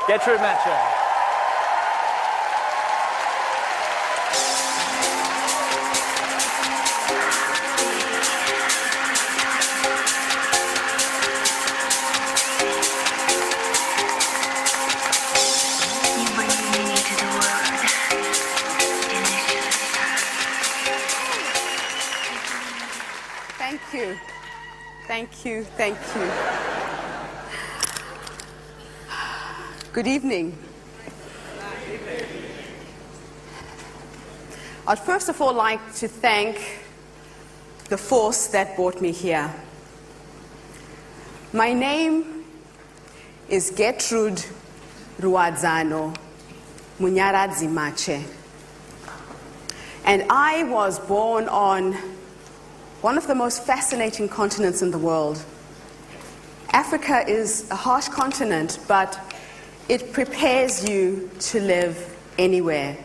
Getrude, Matshe. Thank you. Thank you. Thank you. Good evening. I'd first of all like to thank the force that brought me here. My name is Getrude Ruadzano Munyaradzi Matshe. And I was born on one of the most fascinating continents in the world. Africa is a harsh continent, but it prepares you to live anywhere.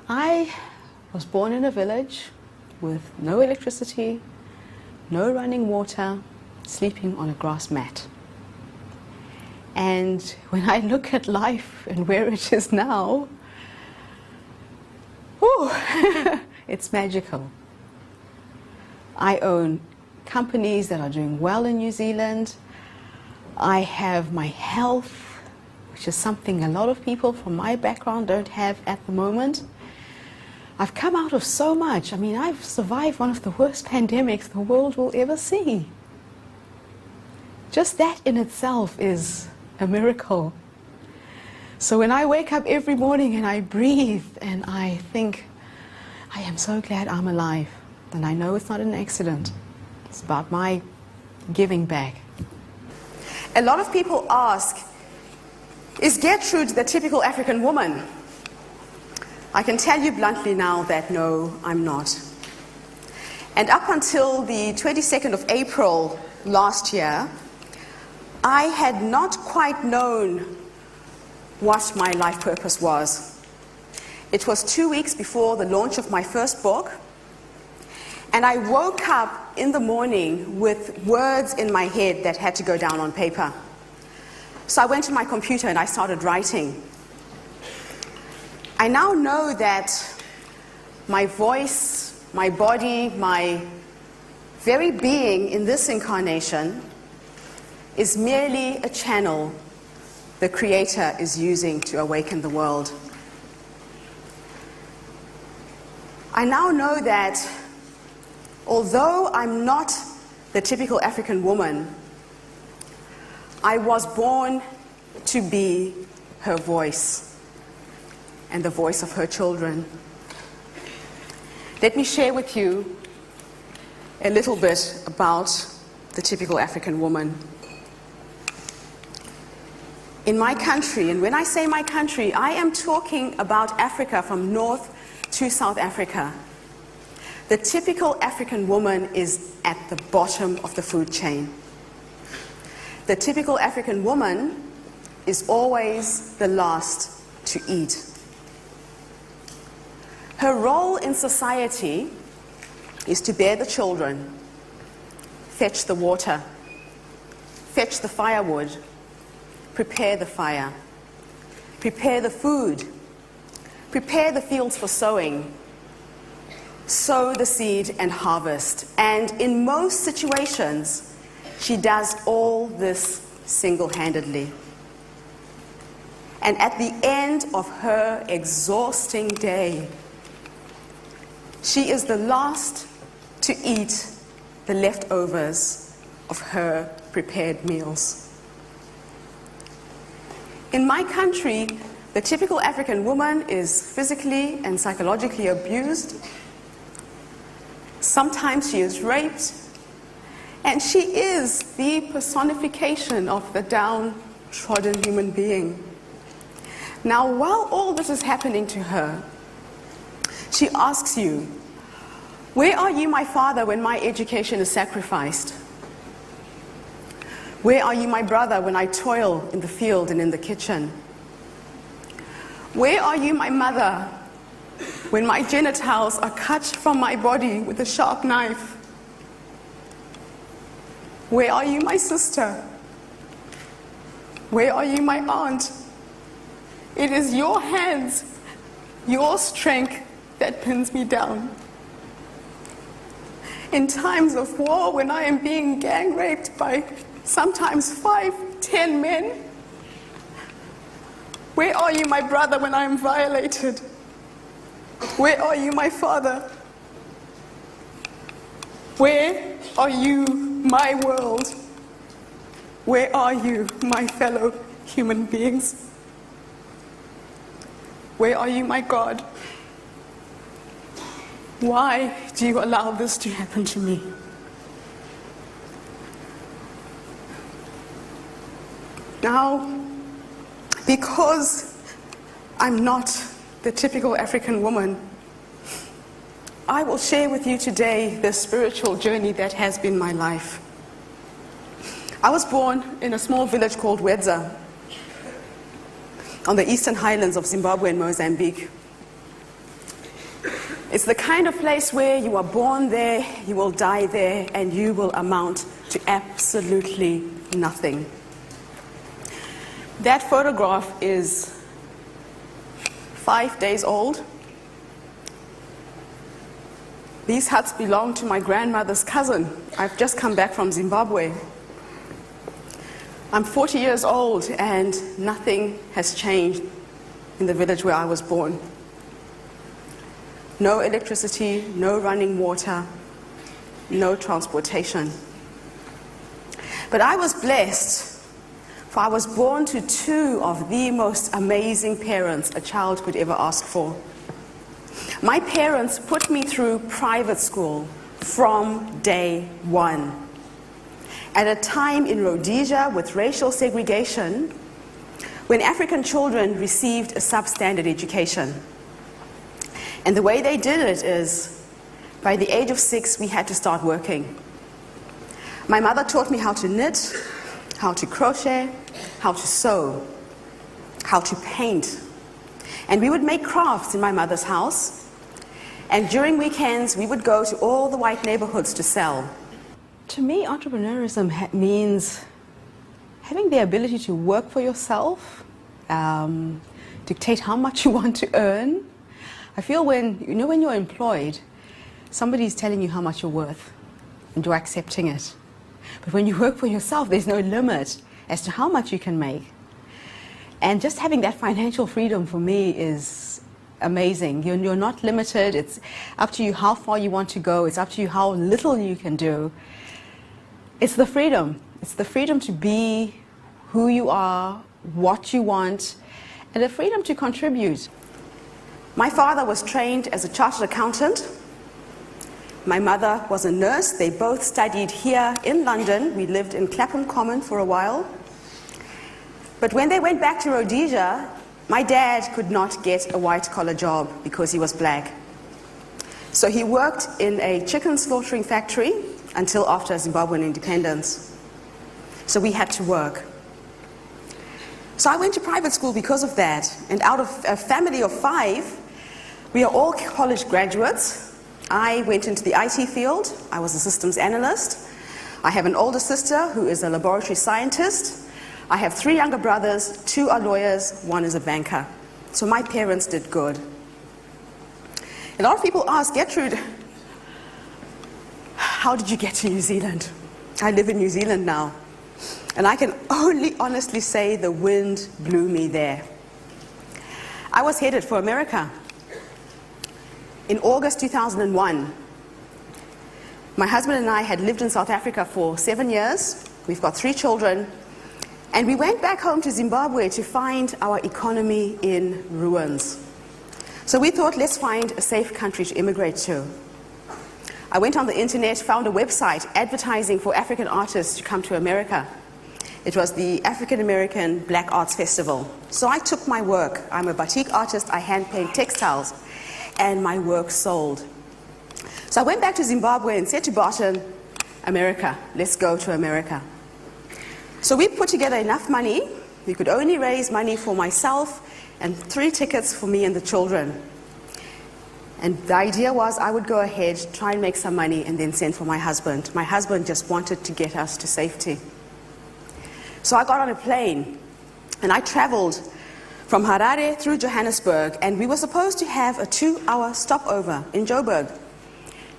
I was born in a village with no electricity, no running water, sleeping on a grass mat. And when I look at life and where it is now, it's magical. I own companies that are doing well in New Zealand. I have my health, which is something a lot of people from my background don't have at the moment. I've come out of so much. I mean, I've survived one of the worst pandemics the world will ever see. Just that in itself is a miracle. So when I wake up every morning and I breathe and I think, I am so glad I'm alive. And I know it's not an accident. It's about my giving back. A lot of people ask, is Getrude the typical African woman? I can tell you bluntly now that no, I'm not. And up until the 22nd of April last year, I had not quite known what my life purpose was. It was 2 weeks before the launch of my first book. And I woke up in the morning with words in my head that had to go down on paper. So I went to my computer and I started writing. I now know that my voice, my body, my very being in this incarnation is merely a channel the Creator is using to awaken the world. I now know that although I'm not the typical African woman, I was born to be her voice and the voice of her children. Let me share with you a little bit about the typical African woman. In my country, and when I say my country, I am talking about Africa from North to South Africa. The typical African woman is at the bottom of the food chain. The typical African woman is always the last to eat. Her role in society is to bear the children, fetch the water, fetch the firewood, prepare the fire, prepare the food, prepare the fields for sowing, sow the seed and harvest. And in most situations, she does all this single-handedly. And at the end of her exhausting day, she is the last to eat the leftovers of her prepared meals. In my country, the typical African woman is physically and psychologically abused. Sometimes she is raped, and she is the personification of the downtrodden human being. Now, while all this is happening to her, she asks you, "Where are you, my father, when my education is sacrificed? Where are you, my brother, when I toil in the field and in the kitchen? Where are you, my mother, when my genitals are cut from my body with a sharp knife? Where are you, my sister? Where are you, my aunt? It is your hands, your strength that pins me down. In times of war, when I am being gang raped by sometimes 5, 10 men, where are you, my brother, when I am violated? Where are you, my father? Where are you, my world? Where are you, my fellow human beings? Where are you, my God? Why do you allow this to happen to me? Now, because I'm not the typical African woman, I will share with you today the spiritual journey that has been my life. I was born in a small village called Wedza on the eastern highlands of Zimbabwe and Mozambique. It's the kind of place where you are born there, you will die there, and you will amount to absolutely nothing. That photograph is 5 days old. These huts belong to my grandmother's cousin. I've just come back from Zimbabwe. I'm 40 years old and nothing has changed in the village where I was born. No electricity, no running water, no transportation. But I was blessed, for I was born to two of the most amazing parents a child could ever ask for. My parents put me through private school from day one. At a time in Rhodesia with racial segregation, when African children received a substandard education. And the way they did it is, by the age of 6, we had to start working. My mother taught me how to knit, how to crochet, how to sew, how to paint. And we would make crafts in my mother's house. And during weekends, we would go to all the white neighborhoods to sell. To me, entrepreneurism means having the ability to work for yourself, dictate how much you want to earn. I feel when you're employed, somebody's telling you how much you're worth, and you're accepting it. But when you work for yourself, there's no limit as to how much you can make. And just having that financial freedom for me is amazing. You're not limited. It's up to you how far you want to go. It's up to you how little you can do. It's the freedom. It's the freedom to be who you are, what you want, and the freedom to contribute. My father was trained as a chartered accountant. My mother was a nurse. They both studied here in London. We lived in Clapham Common for a while. But when they went back to Rhodesia, my dad could not get a white-collar job because he was black. So he worked in a chicken slaughtering factory until after Zimbabwean independence. So we had to work. So I went to private school because of that. And out of a family of 5, we are all college graduates. I went into the IT field. I was a systems analyst. I have an older sister who is a laboratory scientist. I have 3 younger brothers, 2 are lawyers, 1 is a banker. So my parents did good. A lot of people ask, Getrude, how did you get to New Zealand? I live in New Zealand now. And I can only honestly say the wind blew me there. I was headed for America. In August 2001, my husband and I had lived in South Africa for 7 years. We've got 3 children. And we went back home to Zimbabwe to find our economy in ruins. So we thought, let's find a safe country to immigrate to. I went on the internet, found a website advertising for African artists to come to America. It was the African American Black Arts Festival. So I took my work. I'm a batik artist. I hand paint textiles. And my work sold. So I went back to Zimbabwe and said to Barton, America, let's go to America. So we put together enough money. We could only raise money for myself and 3 tickets for me and the children. And the idea was I would go ahead, try and make some money, and then send for my husband. My husband just wanted to get us to safety. So I got on a plane, and I traveled from Harare through Johannesburg, and we were supposed to have a 2-hour stopover in Joburg,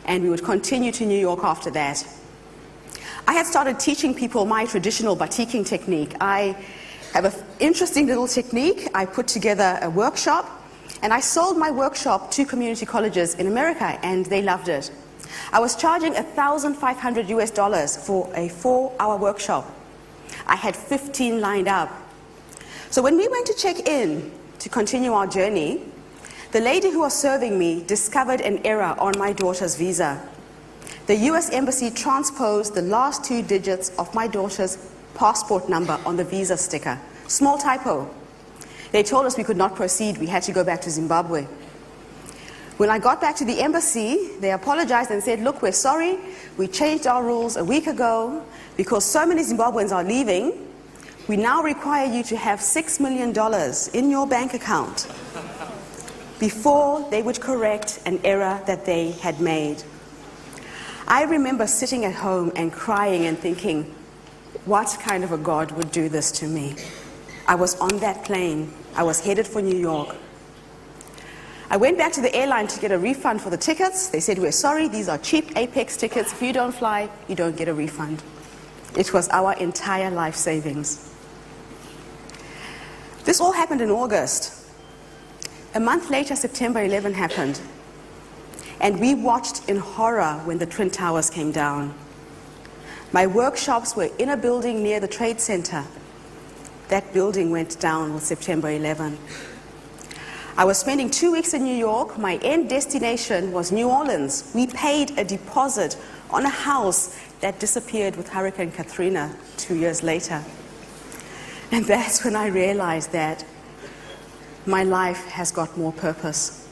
and we would continue to New York after that. I had started teaching people my traditional batiking technique. I have an interesting little technique. I put together a workshop, and I sold my workshop to community colleges in America, and they loved it. I was charging $1,500 for a 4-hour workshop. I had 15 lined up. So when we went to check in to continue our journey, the lady who was serving me discovered an error on my daughter's visa. The US Embassy transposed the last 2 digits of my daughter's passport number on the visa sticker. Small typo. They told us we could not proceed. We had to go back to Zimbabwe. When I got back to the embassy, they apologized and said, look, we're sorry. We changed our rules a week ago because so many Zimbabweans are leaving. We now require you to have $6 million in your bank account before they would correct an error that they had made. I remember sitting at home and crying and thinking, what kind of a God would do this to me? I was on that plane. I was headed for New York. I went back to the airline to get a refund for the tickets. They said, we're sorry, these are cheap Apex tickets. If you don't fly, you don't get a refund. It was our entire life savings. This all happened in August. A month later, September 11 happened. And we watched in horror when the Twin Towers came down. My workshops were in a building near the Trade Center. That building went down with September 11. I was spending 2 weeks in New York. My end destination was New Orleans. We paid a deposit on a house that disappeared with Hurricane Katrina 2 years later. And that's when I realized that my life has got more purpose.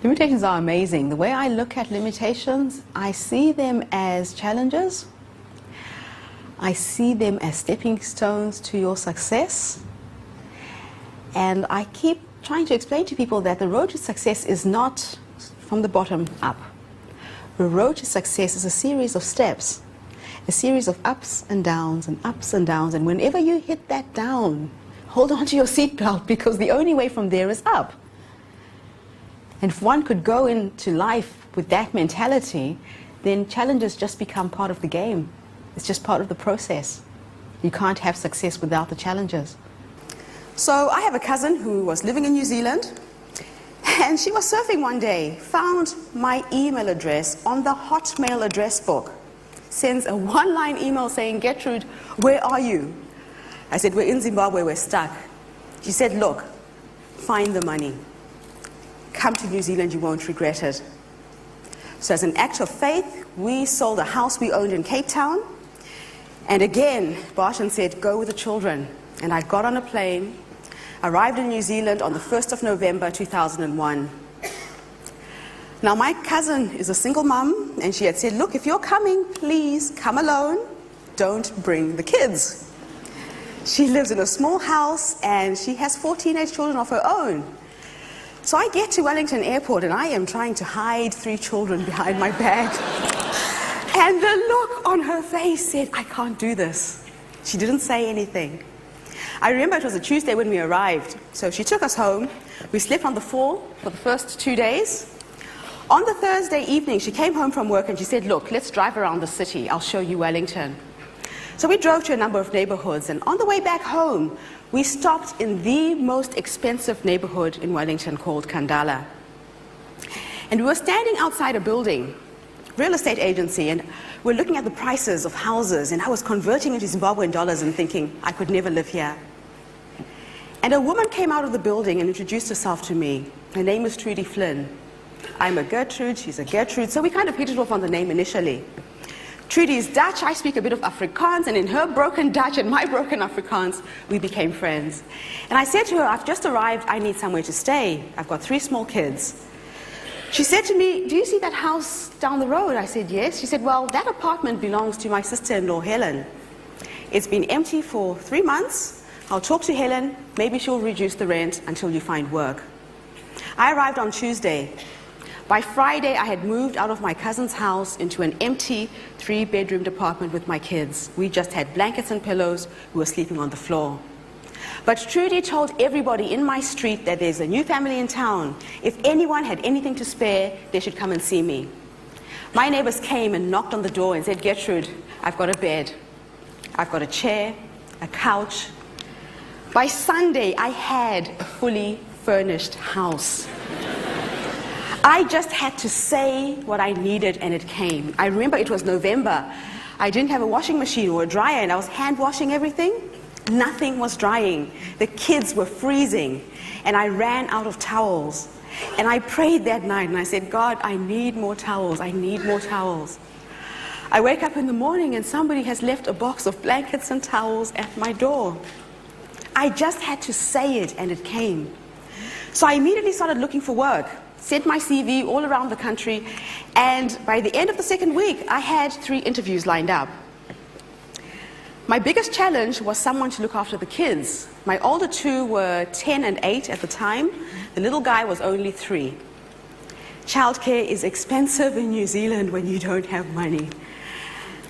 Limitations are amazing. The way I look at limitations, I see them as challenges. I see them as stepping stones to your success. And I keep trying to explain to people that the road to success is not from the bottom up. The road to success is a series of steps, a series of ups and downs and ups and downs. And whenever you hit that down, hold on to your seatbelt, because the only way from there is up. And if one could go into life with that mentality, then challenges just become part of the game. It's just part of the process. You can't have success without the challenges. So I have a cousin who was living in New Zealand, and she was surfing one day, found my email address on the Hotmail address book, sends a one-line email saying, Getrude, where are you? I said, we're in Zimbabwe, we're stuck. She said, look, find the money. Come to New Zealand, you won't regret it. So as an act of faith, we sold a house we owned in Cape Town. And again, Barton said, go with the children. And I got on a plane, arrived in New Zealand on the 1st of November 2001. Now my cousin is a single mom, and she had said, look, if you're coming, please come alone. Don't bring the kids. She lives in a small house, and she has 4 teenage children of her own. So I get to Wellington Airport, and I am trying to hide 3 children behind my bag. And the look on her face said, I can't do this. She didn't say anything. I remember it was a Tuesday when we arrived. So she took us home. We slept on the floor for the first 2 days. On the Thursday evening, she came home from work and she said, look, let's drive around the city. I'll show you Wellington. So we drove to a number of neighborhoods, and on the way back home, we stopped in the most expensive neighborhood in Wellington called Kandala. And we were standing outside a building, real estate agency, and we're looking at the prices of houses, and I was converting into Zimbabwean dollars and thinking, I could never live here. And a woman came out of the building and introduced herself to me. Her name is Trudy Flynn. I'm a Gertrude, she's a Getrude, so we kind of hit it off on the name initially. Trudy is Dutch, I speak a bit of Afrikaans, and in her broken Dutch and my broken Afrikaans, we became friends. And I said to her, I've just arrived, I need somewhere to stay. I've got 3 small kids. She said to me, do you see that house down the road? I said, yes. She said, well, that apartment belongs to my sister-in-law, Helen. It's been empty for 3 months. I'll talk to Helen, maybe she'll reduce the rent until you find work. I arrived on Tuesday. By Friday, I had moved out of my cousin's house into an empty 3-bedroom apartment with my kids. We just had blankets and pillows. We were sleeping on the floor. But Trudy told everybody in my street that there's a new family in town. If anyone had anything to spare, they should come and see me. My neighbors came and knocked on the door and said, Getrude, I've got a bed, I've got a chair, a couch. By Sunday, I had a fully furnished house. I just had to say what I needed and it came. I remember it was November. I didn't have a washing machine or a dryer and I was hand washing everything. Nothing was drying. The kids were freezing and I ran out of towels. And I prayed that night and I said, God, I need more towels. I need more towels. I wake up in the morning and somebody has left a box of blankets and towels at my door. I just had to say it and it came. So I immediately started looking for work, sent my CV all around the country, and by the end of the second week, I had 3 interviews lined up. My biggest challenge was someone to look after the kids. My older 2 were 10 and 8 at the time. The little guy was only 3. Childcare is expensive in New Zealand when you don't have money.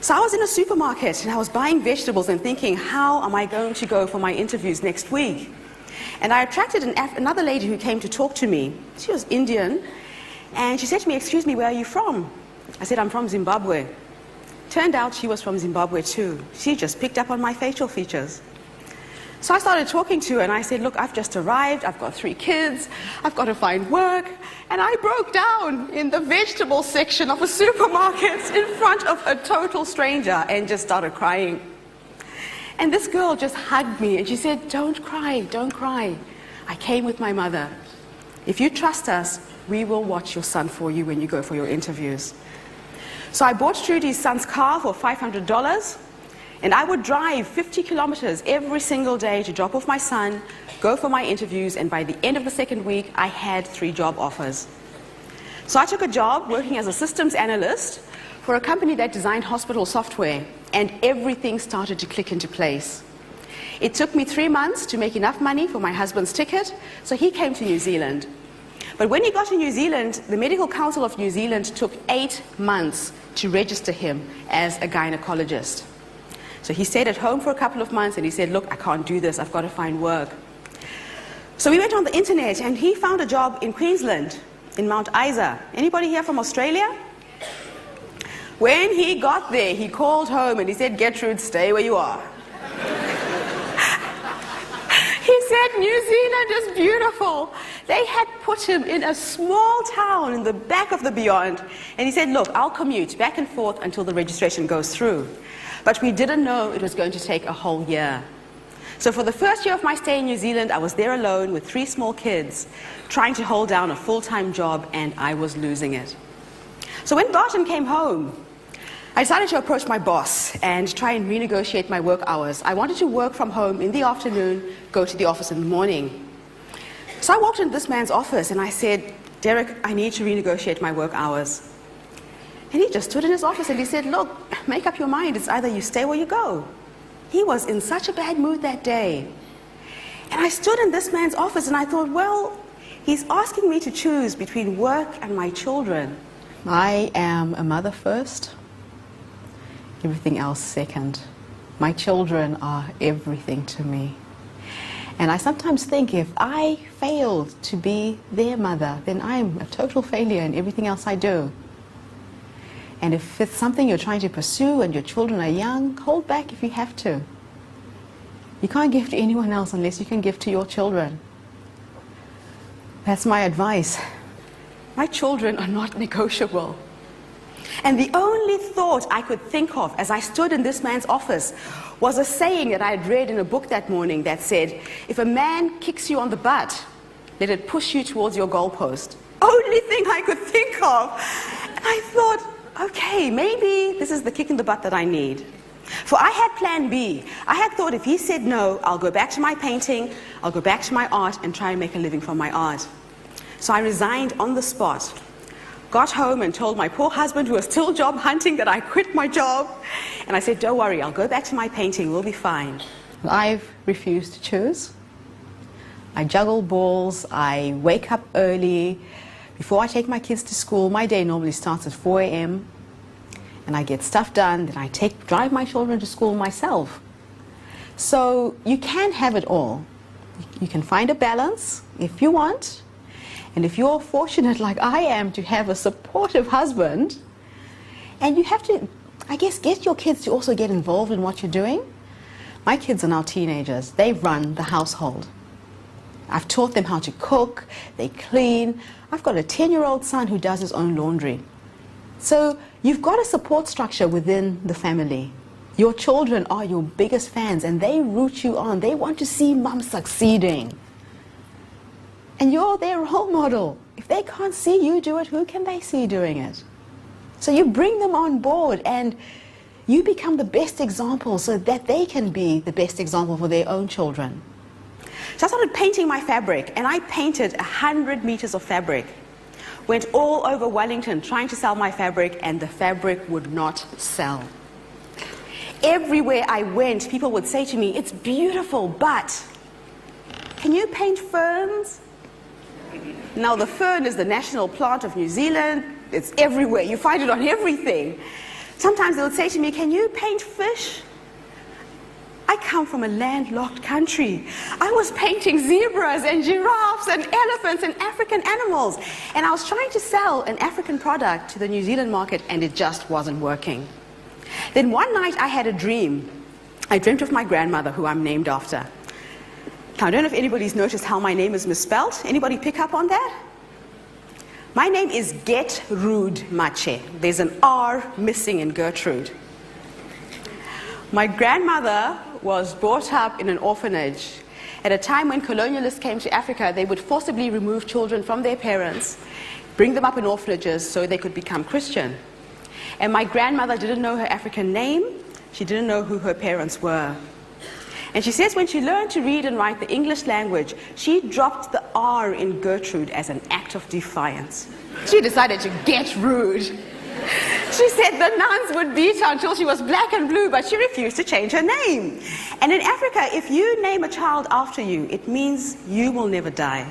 So I was in a supermarket and I was buying vegetables and thinking, how am I going to go for my interviews next week? And I attracted another lady who came to talk to me. She was Indian, and she said to me, excuse me, where are you from? I said, I'm from Zimbabwe. Turned out she was from Zimbabwe too. She just picked up on my facial features. So I started talking to her and I said, look, I've just arrived, I've got 3 kids, I've got to find work. And I broke down in the vegetable section of a supermarket in front of a total stranger and just started crying. And this girl just hugged me and she said, don't cry, don't cry. I came with my mother. If you trust us, we will watch your son for you when you go for your interviews. So I bought Trudy's son's car for $500. And I would drive 50 kilometers every single day to drop off my son, go for my interviews, and by the end of the second week, I had 3 job offers. So I took a job working as a systems analyst for a company that designed hospital software, and everything started to click into place. It took me 3 months to make enough money for my husband's ticket, so he came to New Zealand. But when he got to New Zealand, the Medical Council of New Zealand took 8 months to register him as a gynecologist. So he stayed at home for a couple of months and he said, look, I can't do this, I've got to find work. So we went on the internet and he found a job in Queensland, in Mount Isa. Anybody here from Australia? When he got there, he called home and he said, Getrude, stay where you are. He said, New Zealand is beautiful. They had put him in a small town in the back of the beyond. And he said, look, I'll commute back and forth until the registration goes through. But we didn't know it was going to take a whole year. So for the first year of my stay in New Zealand, I was there alone with 3 small kids, trying to hold down a full-time job, and I was losing it. So when Barton came home, I decided to approach my boss and try and renegotiate my work hours. I wanted to work from home in the afternoon, go to the office in the morning. So I walked into this man's office and I said, Derek, I need to renegotiate my work hours. And he just stood in his office and he said, look, make up your mind. It's either you stay or you go. He was in such a bad mood that day. And I stood in this man's office and I thought, well, he's asking me to choose between work and my children. I am a mother first, everything else second. My children are everything to me. And I sometimes think if I failed to be their mother, then I'm a total failure in everything else I do. And if it's something you're trying to pursue and your children are young, hold back if you have to. You can't give to anyone else unless you can give to your children. That's my advice. My children are not negotiable. And the only thought I could think of as I stood in this man's office was a saying that I had read in a book that morning that said, if a man kicks you on the butt, let it push you towards your goalpost. Only thing I could think of. And I thought, okay, maybe this is the kick in the butt that I need. For I had plan B. I had thought if he said no, I'll go back to my painting, I'll go back to my art and try and make a living from my art. So I resigned on the spot, got home and told my poor husband, who was still job hunting, that I quit my job. And I said, don't worry, I'll go back to my painting, we'll be fine. I've refused to choose. I juggle balls, I wake up early. Before I take my kids to school, my day normally starts at 4 a.m. and I get stuff done, then I drive my children to school myself. So you can have it all. You can find a balance if you want. And if you're fortunate like I am to have a supportive husband, and you have to, I guess, get your kids to also get involved in what you're doing. My kids are now teenagers. They run the household. I've taught them how to cook, they clean. I've got a 10-year-old son who does his own laundry. So you've got a support structure within the family. Your children are your biggest fans and they root you on. They want to see mom succeeding. And you're their role model. If they can't see you do it, who can they see doing it? So you bring them on board and you become the best example so that they can be the best example for their own children. So I started painting my fabric, and I painted 100 meters of fabric. Went all over Wellington trying to sell my fabric, and the fabric would not sell. Everywhere I went, people would say to me, "It's beautiful, but can you paint ferns?" Now, the fern is the national plant of New Zealand. It's everywhere. You find it on everything. Sometimes they would say to me, "Can you paint fish?" I come from a landlocked country. I was painting zebras and giraffes and elephants and African animals. And I was trying to sell an African product to the New Zealand market, and it just wasn't working. Then one night I had a dream. I dreamt of my grandmother, who I'm named after. Now, I don't know if anybody's noticed how my name is misspelled. Anybody pick up on that? My name is Getrude Matshe. There's an R missing in Gertrude. My grandmother was brought up in an orphanage. At a time when colonialists came to Africa, they would forcibly remove children from their parents, bring them up in orphanages so they could become Christian. And my grandmother didn't know her African name. She didn't know who her parents were. And she says when she learned to read and write the English language, she dropped the R in Gertrude as an act of defiance. She decided to get rude. She said the nuns would beat her until she was black and blue, but she refused to change her name. And in Africa, if you name a child after you, it means you will never die.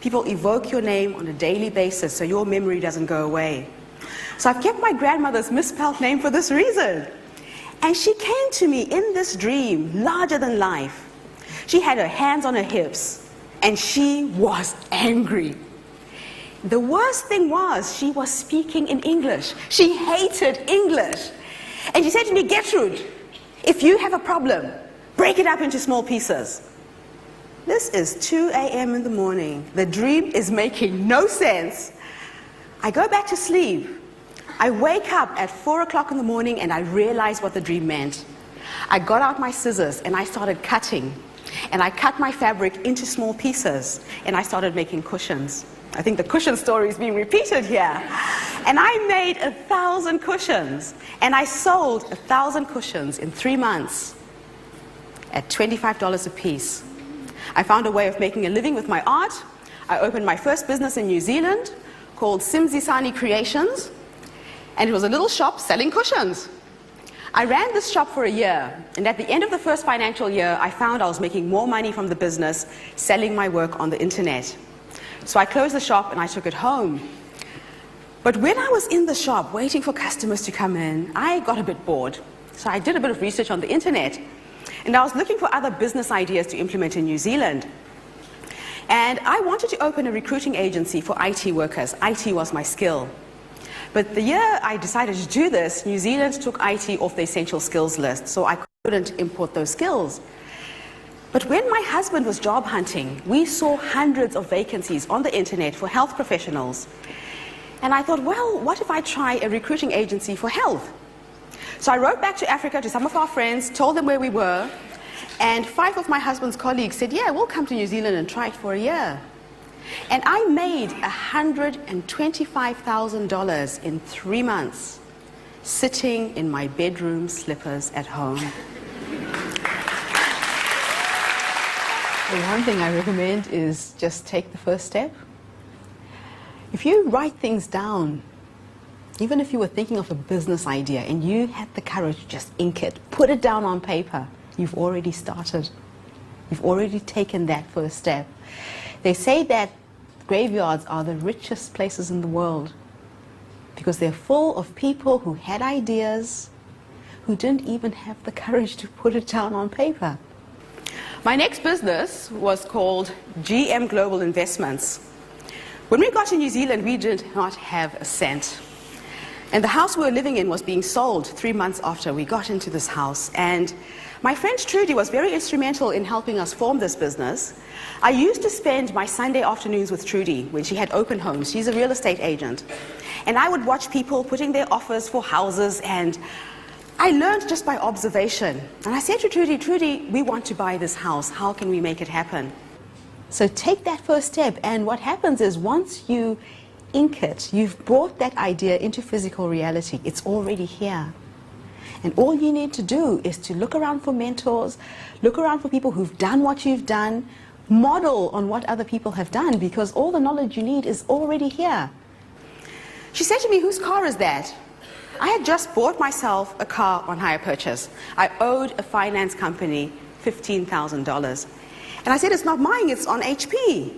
People evoke your name on a daily basis so your memory doesn't go away. So I've kept my grandmother's misspelled name for this reason. And she came to me in this dream, larger than life. She had her hands on her hips, and she was angry. The worst thing was she was speaking in English. She hated English. And she said to me, "Getrude, if you have a problem, break it up into small pieces." This is 2 a.m. in the morning. The dream is making no sense. I go back to sleep. I wake up at 4 o'clock in the morning and I realize what the dream meant. I got out my scissors and I started cutting. And I cut my fabric into small pieces and I started making cushions. I think the cushion story is being repeated here. And I made 1,000 cushions. And I sold 1,000 cushions in 3 months at $25 a piece. I found a way of making a living with my art. I opened my first business in New Zealand called Simzisani Creations. And it was a little shop selling cushions. I ran this shop for a year. And at the end of the first financial year, I found I was making more money from the business selling my work on the internet. So I closed the shop and I took it home. But when I was in the shop waiting for customers to come in, I got a bit bored. So I did a bit of research on the internet. And I was looking for other business ideas to implement in New Zealand. And I wanted to open a recruiting agency for IT workers. IT was my skill. But the year I decided to do this, New Zealand took IT off the essential skills list, so I couldn't import those skills. But when my husband was job hunting, we saw hundreds of vacancies on the internet for health professionals. And I thought, well, what if I try a recruiting agency for health? So I wrote back to Africa to some of our friends, told them where we were, and 5 of my husband's colleagues said, yeah, we'll come to New Zealand and try it for a year. And I made $125,000 in 3 months, sitting in my bedroom slippers at home. The one thing I recommend is just take the first step. If you write things down, even if you were thinking of a business idea and you had the courage to just ink it, put it down on paper, you've already started. You've already taken that first step. They say that graveyards are the richest places in the world because they're full of people who had ideas, who didn't even have the courage to put it down on paper. My next business was called GM Global Investments. When we got to New Zealand, we did not have a cent. And the house we were living in was being sold 3 months after we got into this house. And my friend Trudy was very instrumental in helping us form this business. I used to spend my Sunday afternoons with Trudy when she had open homes. She's a real estate agent. And I would watch people putting their offers for houses, and I learned just by observation. And I said to Trudy, Trudy, we want to buy this house. How can we make it happen? So take that first step, and what happens is once you ink it, you've brought that idea into physical reality. It's already here. And all you need to do is to look around for mentors, look around for people who've done what you've done, model on what other people have done, because all the knowledge you need is already here. She said to me, whose car is that? I had just bought myself a car on hire purchase. I owed a finance company $15,000. And I said, it's not mine, it's on HP.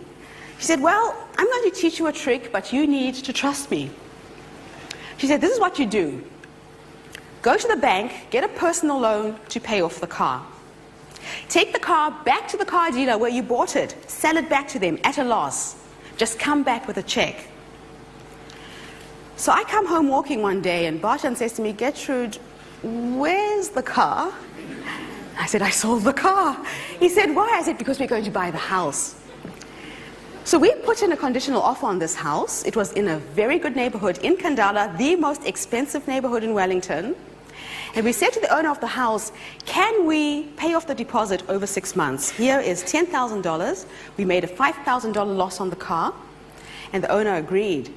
She said, well, I'm going to teach you a trick, but you need to trust me. She said, this is what you do. Go to the bank, get a personal loan to pay off the car. Take the car back to the car dealer where you bought it. Sell it back to them at a loss. Just come back with a check. So I come home walking one day, and Barton says to me, Getrude, where's the car? I said, I sold the car. He said, why? I said, because we're going to buy the house. So we put in a conditional offer on this house. It was in a very good neighborhood in Kandala, the most expensive neighborhood in Wellington. And we said to the owner of the house, can we pay off the deposit over 6 months? Here is $10,000. We made a $5,000 loss on the car, and the owner agreed.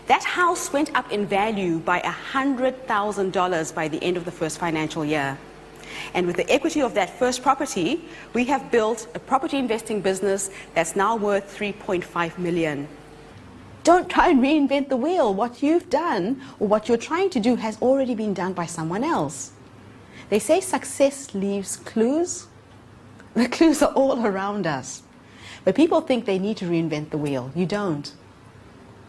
That house went up in value by $100,000 by the end of the first financial year. And with the equity of that first property, we have built a property investing business that's now worth $3.5 million. Don't try and reinvent the wheel. What you've done, or what you're trying to do, has already been done by someone else. They say success leaves clues. The clues are all around us. But people think they need to reinvent the wheel. You don't.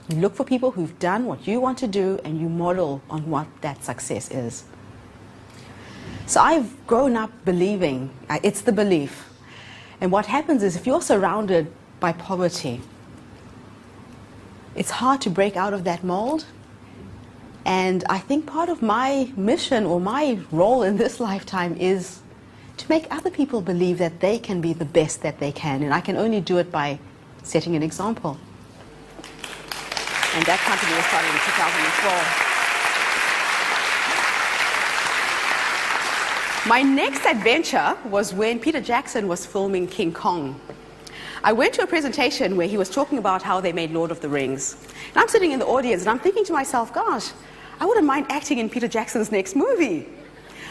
You look for people who've done what you want to do, and you model on what that success is. So I've grown up believing, it's the belief. And what happens is if you're surrounded by poverty, it's hard to break out of that mold. And I think part of my mission or my role in this lifetime is to make other people believe that they can be the best that they can. And I can only do it by setting an example. And that company was started in 2004. My next adventure was when Peter Jackson was filming King Kong. I went to a presentation where he was talking about how they made Lord of the Rings. And I'm sitting in the audience and I'm thinking to myself, gosh, I wouldn't mind acting in Peter Jackson's next movie.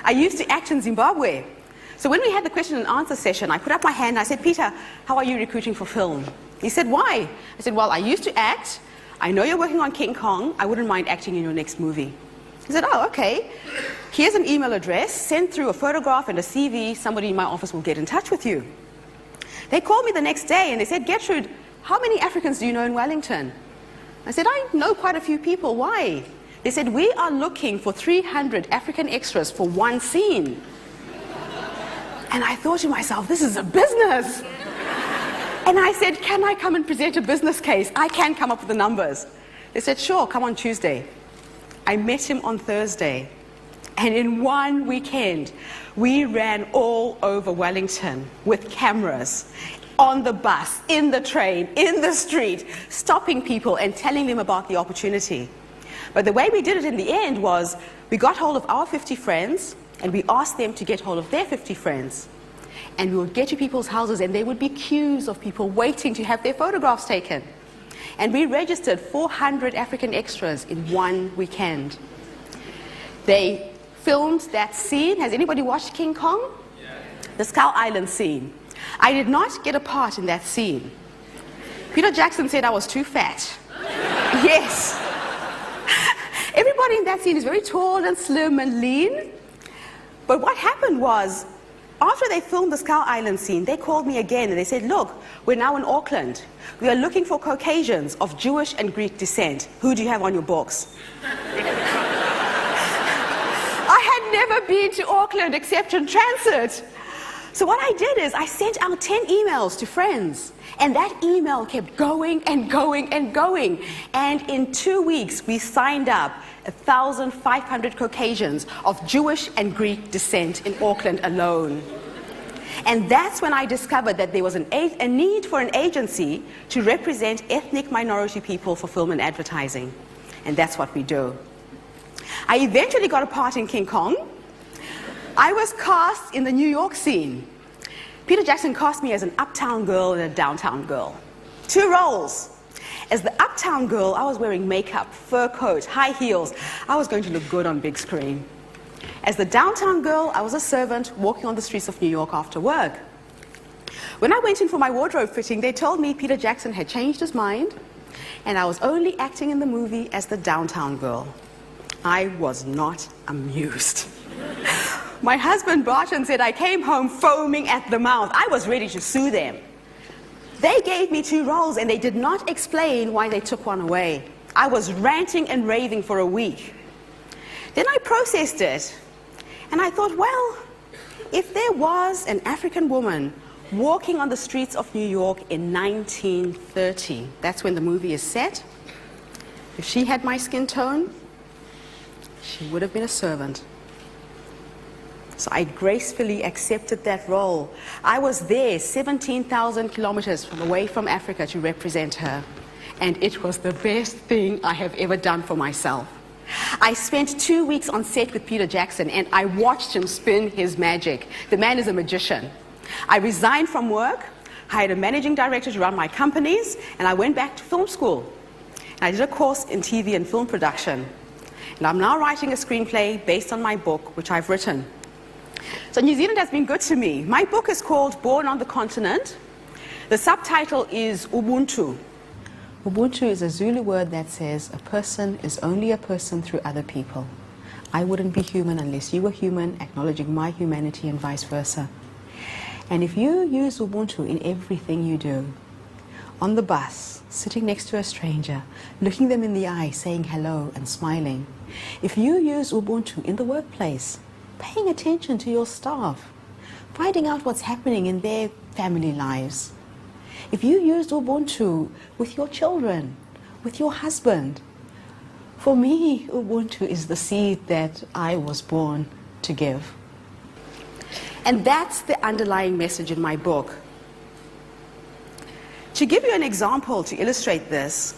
I used to act in Zimbabwe. So when we had the question and answer session, I put up my hand and I said, Peter, how are you recruiting for film? He said, why? I said, well, I used to act. I know you're working on King Kong. I wouldn't mind acting in your next movie. He said, oh, okay. Here's an email address. Send through a photograph and a CV. Somebody in my office will get in touch with you. They called me the next day and they said, Getrude, how many Africans do you know in Wellington? I said, I know quite a few people. Why? They said, we are looking for 300 African extras for one scene. And I thought to myself, this is a business. And I said, can I come and present a business case? I can come up with the numbers. They said, sure, come on Tuesday. I met him on Thursday. And in one weekend, we ran all over Wellington with cameras, on the bus, in the train, in the street, stopping people and telling them about the opportunity. But the way we did it in the end was we got hold of our 50 friends and we asked them to get hold of their 50 friends. And we would get to people's houses and there would be queues of people waiting to have their photographs taken. And we registered 400 African extras in one weekend. They filmed that scene. Has anybody watched King Kong? Yeah. The Skull Island scene. I did not get a part in that scene. Peter Jackson said I was too fat. Yes. Everybody in that scene is very tall and slim and lean. But what happened was, after they filmed the Skull Island scene, they called me again and they said, look, we're now in Auckland. We are looking for Caucasians of Jewish and Greek descent. Who do you have on your books? I had never never been to Auckland except in transit. So what I did is I sent out 10 emails to friends, and that email kept going and going and going. And in 2 weeks, we signed up 1,500 Caucasians of Jewish and Greek descent in Auckland alone. And that's when I discovered that there was a need for an agency to represent ethnic minority people for film and advertising. And that's what we do. I eventually got a part in King Kong. I was cast in the New York scene. Peter Jackson cast me as an uptown girl and a downtown girl. 2 roles. As the uptown girl, I was wearing makeup, fur coat, high heels. I was going to look good on big screen. As the downtown girl, I was a servant walking on the streets of New York after work. When I went in for my wardrobe fitting, they told me Peter Jackson had changed his mind, and I was only acting in the movie as the downtown girl. I was not amused. My husband Barton said I came home foaming at the mouth. I was ready to sue them. They gave me 2 roles and they did not explain why they took one away. I was ranting and raving for a week. Then I processed it and I thought, well, if there was an African woman walking on the streets of New York in 1930, that's when the movie is set, if she had my skin tone, she would have been a servant. So I gracefully accepted that role. I was there 17,000 kilometers away from Africa to represent her. And it was the best thing I have ever done for myself. I spent 2 weeks on set with Peter Jackson and I watched him spin his magic. The man is a magician. I resigned from work, hired a managing director to run my companies, and I went back to film school. And I did a course in TV and film production. And I'm now writing a screenplay based on my book, which I've written. So New Zealand has been good to me. My book is called Born on the Continent. The subtitle is Ubuntu. Ubuntu is a Zulu word that says a person is only a person through other people. I wouldn't be human unless you were human, acknowledging my humanity and vice versa. And if you use Ubuntu in everything you do, on the bus, sitting next to a stranger, looking them in the eye, saying hello and smiling, if you use Ubuntu in the workplace, paying attention to your staff, finding out what's happening in their family lives. If you used Ubuntu with your children, with your husband, for me, Ubuntu is the seed that I was born to give. And that's the underlying message in my book. To give you an example to illustrate this,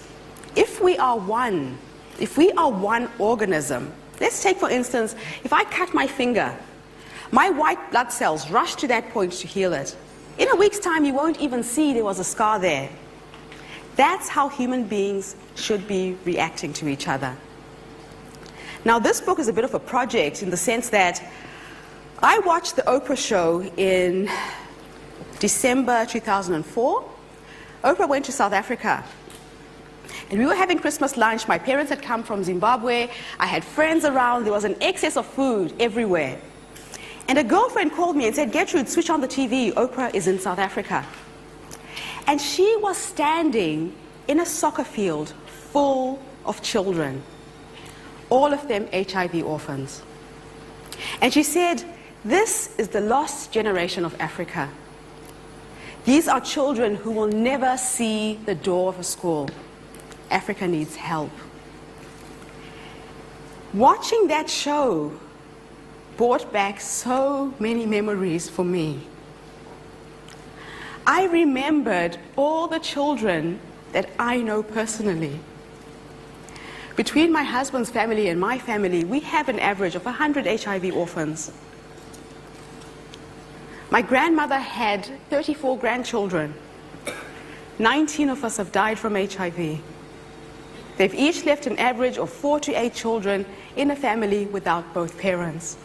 if we are one organism, let's take, for instance, if I cut my finger, my white blood cells rush to that point to heal it. In a week's time, you won't even see there was a scar there. That's how human beings should be reacting to each other. Now, this book is a bit of a project in the sense that I watched the Oprah show in December 2004. Oprah went to South Africa. And we were having Christmas lunch. My parents had come from Zimbabwe. I had friends around. There was an excess of food everywhere. And a girlfriend called me and said, Getrude, switch on the TV. Oprah is in South Africa. And she was standing in a soccer field full of children, all of them HIV orphans. And she said, this is the lost generation of Africa. These are children who will never see the door of a school. Africa needs help. Watching that show brought back so many memories for me. I remembered all the children that I know personally. Between my husband's family and my family, we have an average of 100 HIV orphans. My grandmother had 34 grandchildren. 19 of us have died from HIV. They've each left an average of 4 to 8 children in a family without both parents.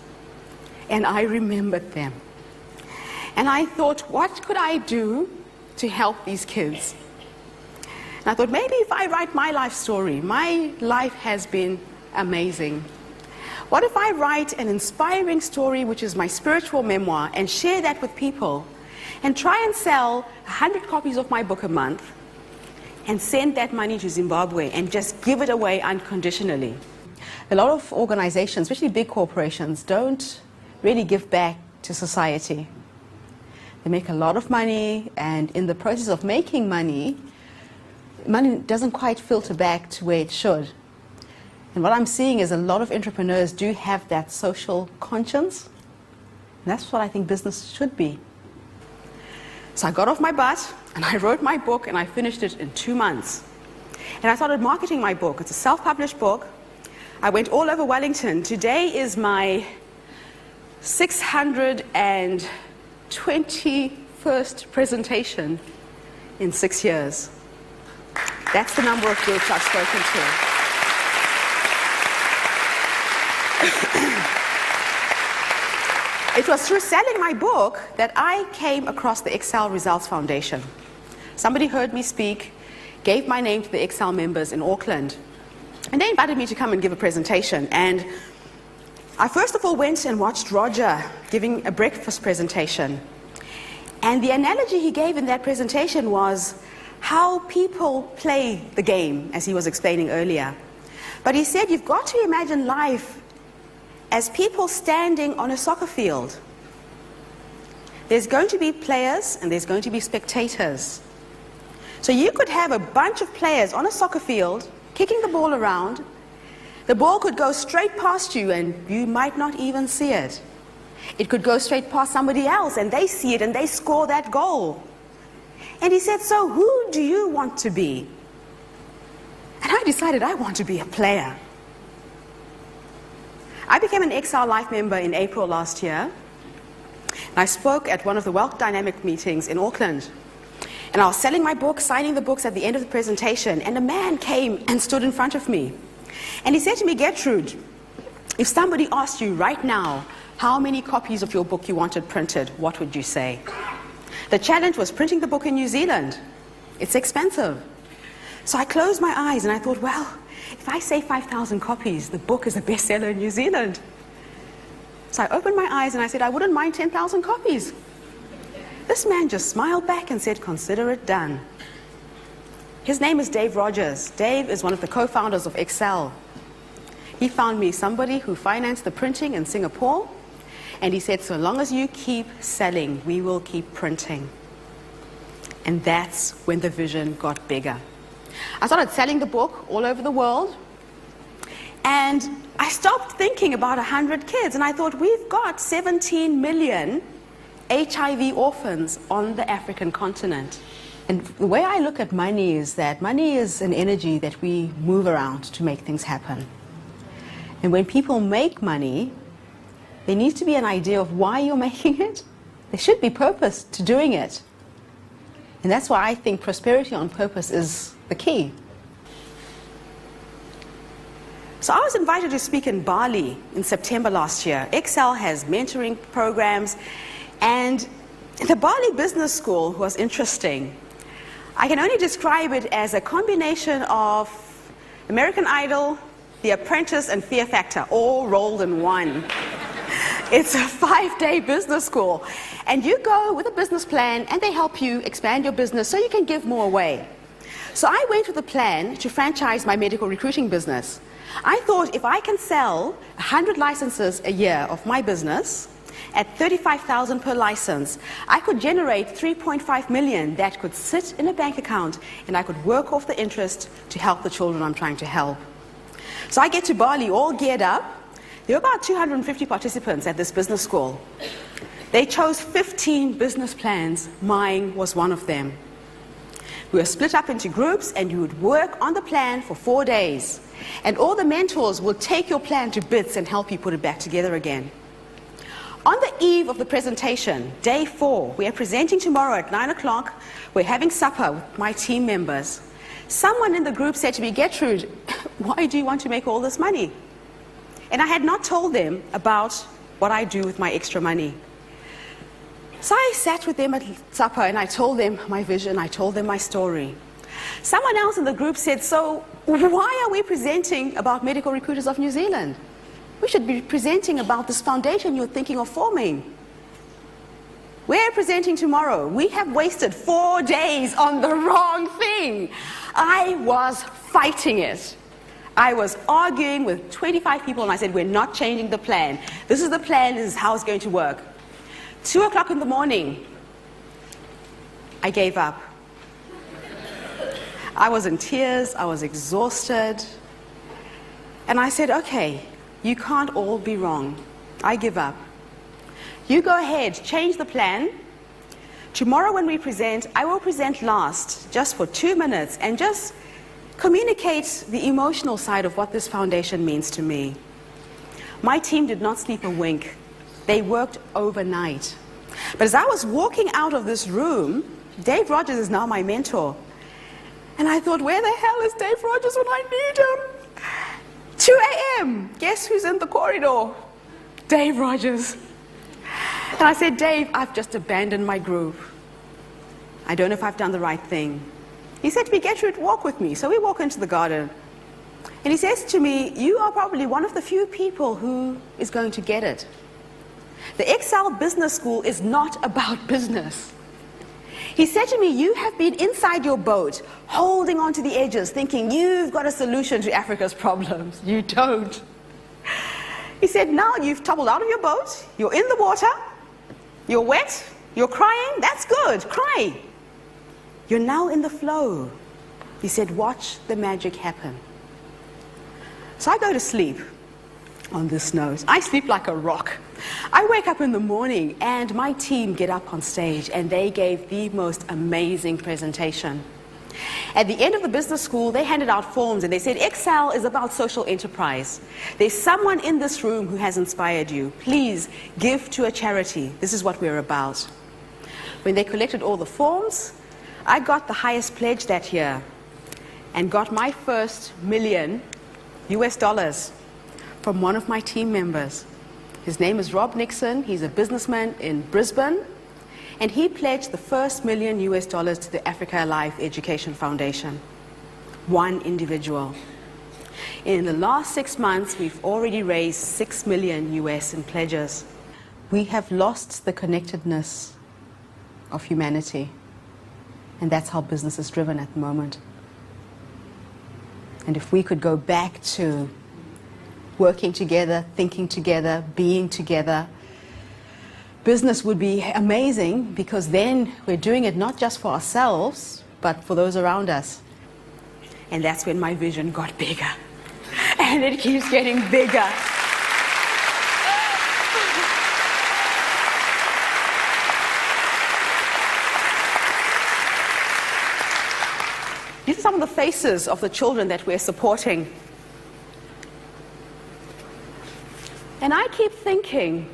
And I remembered them. And I thought, what could I do to help these kids? And I thought, maybe if I write my life story, my life has been amazing. What if I write an inspiring story, which is my spiritual memoir, and share that with people, and try and sell 100 copies of my book a month, and send that money to Zimbabwe, and just give it away unconditionally? A lot of organizations, especially big corporations, don't really give back to society. They make a lot of money, and in the process of making money, money doesn't quite filter back to where it should. And what I'm seeing is a lot of entrepreneurs do have that social conscience. And that's what I think business should be. So I got off my butt, and I wrote my book, and I finished it in 2 months. And I started marketing my book. It's a self-published book. I went all over Wellington. Today is my 621st presentation in 6 years. That's the number of groups I've spoken to. It was through selling my book that I came across the Excel Results Foundation. Somebody heard me speak, gave my name to the Excel members in Auckland, and they invited me to come and give a presentation. And I first of all went and watched Roger giving a breakfast presentation. And the analogy he gave in that presentation was how people play the game, as he was explaining earlier. But he said you've got to imagine life as people standing on a soccer field. There's going to be players and there's going to be spectators. So you could have a bunch of players on a soccer field kicking the ball around. The ball could go straight past you and you might not even see it. It could go straight past somebody else and they see it and they score that goal. And he said, so who do you want to be? And I decided I want to be a player. I became an Excel Life member in April last year. And I spoke at one of the Wealth Dynamic meetings in Auckland. And I was selling my book, signing the books at the end of the presentation, and a man came and stood in front of me. And he said to me, Getrude, if somebody asked you right now how many copies of your book you wanted printed, what would you say? The challenge was printing the book in New Zealand. It's expensive. So I closed my eyes and I thought, well, if I say 5,000 copies, the book is a bestseller in New Zealand. So I opened my eyes and I said, I wouldn't mind 10,000 copies. This man just smiled back and said, consider it done. His name is Dave Rogers. Dave is one of the co-founders of Excel. He found me somebody who financed the printing in Singapore, and he said, so long as you keep selling, we will keep printing. And that's when the vision got bigger. I started selling the book all over the world, and I stopped thinking about 100 kids, and I thought, we've got 17 million HIV orphans on the African continent. And the way I look at money is that money is an energy that we move around to make things happen. And when people make money, there needs to be an idea of why you're making it. There should be purpose to doing it. And that's why I think prosperity on purpose is the key. So I was invited to speak in Bali in September last year. Excel has mentoring programs, and the Bali Business School was interesting. I can only describe it as a combination of American Idol, The Apprentice, and Fear Factor, all rolled in one. It's a 5-day business school. And you go with a business plan, and they help you expand your business so you can give more away. So I went with a plan to franchise my medical recruiting business. I thought if I can sell 100 licenses a year of my business, at 35,000 per license, I could generate 3.5 million that could sit in a bank account, and I could work off the interest to help the children I'm trying to help. So I get to Bali all geared up. There were about 250 participants at this business school. They chose 15 business plans. Mine was one of them. We were split up into groups, and you would work on the plan for 4 days. And all the mentors will take your plan to bits and help you put it back together again. On the eve of the presentation, day 4, we are presenting tomorrow at 9 o'clock. We're having supper with my team members. Someone in the group said to me, Getrude, why do you want to make all this money? And I had not told them about what I do with my extra money. So I sat with them at supper and I told them my vision, I told them my story. Someone else in the group said, so why are we presenting about Medical Recruiters of New Zealand? We should be presenting about this foundation you're thinking of forming. We're presenting tomorrow. We have wasted 4 days on the wrong thing. I was fighting it. I was arguing with 25 people, and I said, we're not changing the plan. This is the plan, this is how it's going to work. 2 o'clock in the morning, I gave up. I was in tears, I was exhausted. And I said, okay, you can't all be wrong. I give up. You go ahead, change the plan. Tomorrow when we present, I will present last, just for 2 minutes, and just communicate the emotional side of what this foundation means to me. My team did not sleep a wink. They worked overnight. But as I was walking out of this room, Dave Rogers is now my mentor. And I thought, where the hell is Dave Rogers when I need him? 2 a.m. Guess who's in the corridor? Dave Rogers. And I said, Dave, I've just abandoned my group. I don't know if I've done the right thing. He said to me, Getrude, walk with me. So we walk into the garden. And he says to me, you are probably one of the few people who is going to get it. The Excel Business School is not about business. He said to me, you have been inside your boat, holding on to the edges, thinking you've got a solution to Africa's problems. You don't. He said, now you've tumbled out of your boat, you're in the water, you're wet, you're crying, that's good, cry. You're now in the flow. He said, watch the magic happen. So I go to sleep on this note. I sleep like a rock. I wake up in the morning and my team get up on stage and they gave the most amazing presentation. At the end of the business school, they handed out forms and they said, Excel is about social enterprise. There's someone in this room who has inspired you. Please give to a charity. This is what we're about. When they collected all the forms, I got the highest pledge that year and got my first $1 million from one of my team members. His name is Rob Nixon. He's a businessman in Brisbane. And he pledged the first $1 million to the Africa Alive Education Foundation. One individual. In the last 6 months, we've already raised $6 million in pledges. We have lost the connectedness of humanity. And that's how business is driven at the moment. And if we could go back to working together, thinking together, being together, business would be amazing, because then we're doing it not just for ourselves, but for those around us. And that's when my vision got bigger. And it keeps getting bigger. These are some of the faces of the children that we're supporting. And I keep thinking,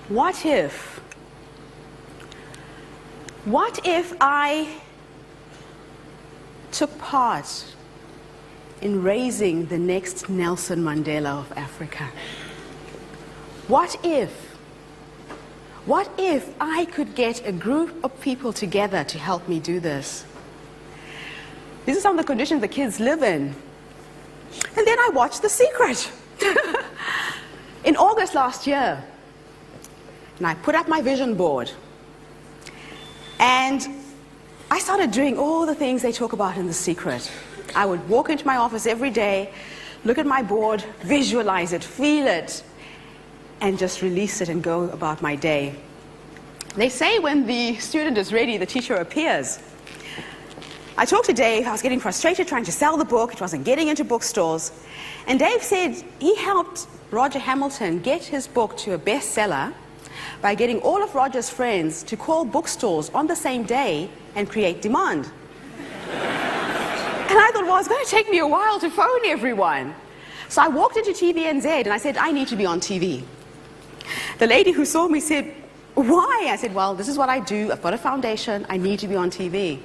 what if I took part in raising the next Nelson Mandela of Africa? What if I could get a group of people together to help me do this? These are some of the conditions the kids live in. And then I watched The Secret. In August last year, and I put up my vision board. And I started doing all the things they talk about in The Secret. I would walk into my office every day, look at my board, visualize it, feel it, and just release it and go about my day. They say when the student is ready, the teacher appears. I talked to Dave. I was getting frustrated trying to sell the book. It wasn't getting into bookstores. And Dave said he helped Roger Hamilton get his book to a bestseller by getting all of Roger's friends to call bookstores on the same day and create demand. And I thought, well, it's going to take me a while to phone everyone. So I walked into TVNZ and I said, I need to be on TV. The lady who saw me said, why? I said, well, this is what I do. I've got a foundation. I need to be on TV.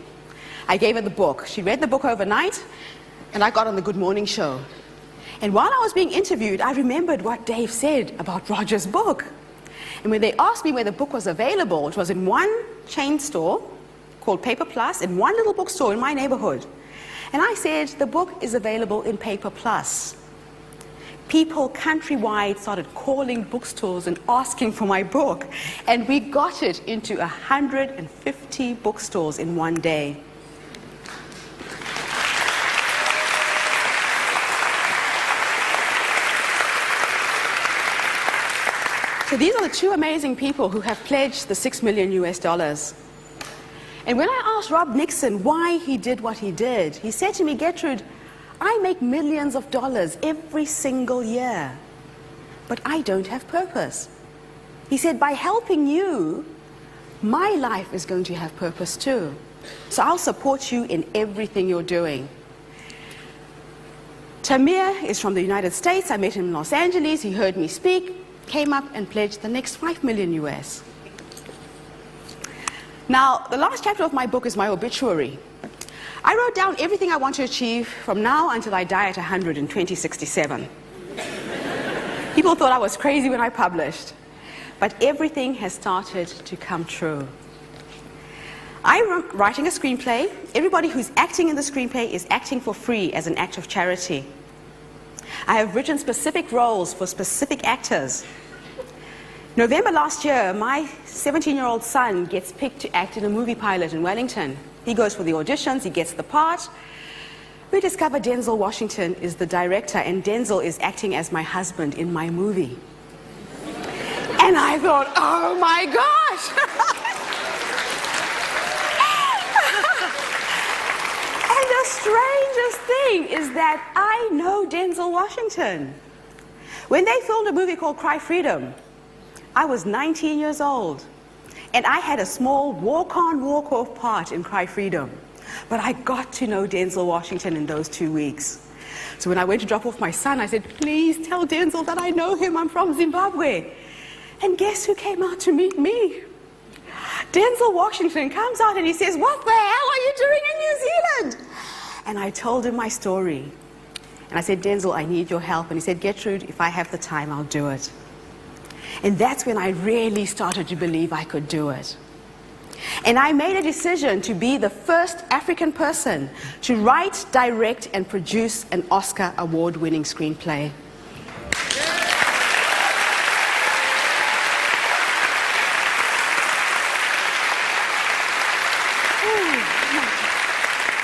I gave her the book. She read the book overnight, and I got on the Good Morning show. And while I was being interviewed, I remembered what Dave said about Roger's book. And when they asked me where the book was available, it was in one chain store called Paper Plus, in one little bookstore in my neighborhood. And I said, the book is available in Paper Plus. People countrywide started calling bookstores and asking for my book. And we got it into 150 bookstores in one day. So these are the two amazing people who have pledged the $6 million US. And when I asked Rob Nixon why he did what he did, he said to me, Getrude, I make millions of dollars every single year, but I don't have purpose. He said, by helping you, my life is going to have purpose too. So I'll support you in everything you're doing. Tamir is from the United States. I met him in Los Angeles. He heard me speak, came up and pledged the next $5 million US. Now, the last chapter of my book is my obituary. I wrote down everything I want to achieve from now until I die at 100 in 2067. People thought I was crazy when I published, but everything has started to come true. I'm writing a screenplay. Everybody who's acting in the screenplay is acting for free as an act of charity. I have written specific roles for specific actors. November last year, my 17-year-old son gets picked to act in a movie pilot in Wellington. He goes for the auditions, he gets the part. We discover Denzel Washington is the director, and Denzel is acting as my husband in my movie. And I thought, oh my gosh! And the strangest thing is that I know Denzel Washington. When they filmed a movie called Cry Freedom, I was 19 years old, and I had a small walk-on, walk-off part in Cry Freedom. But I got to know Denzel Washington in those 2 weeks. So when I went to drop off my son, I said, please tell Denzel that I know him, I'm from Zimbabwe. And guess who came out to meet me? Denzel Washington comes out and he says, what the hell are you doing in New Zealand? And I told him my story. And I said, Denzel, I need your help. And he said, Getrude, if I have the time, I'll do it. And that's when I really started to believe I could do it. And I made a decision to be the first African person to write, direct, and produce an Oscar award-winning screenplay.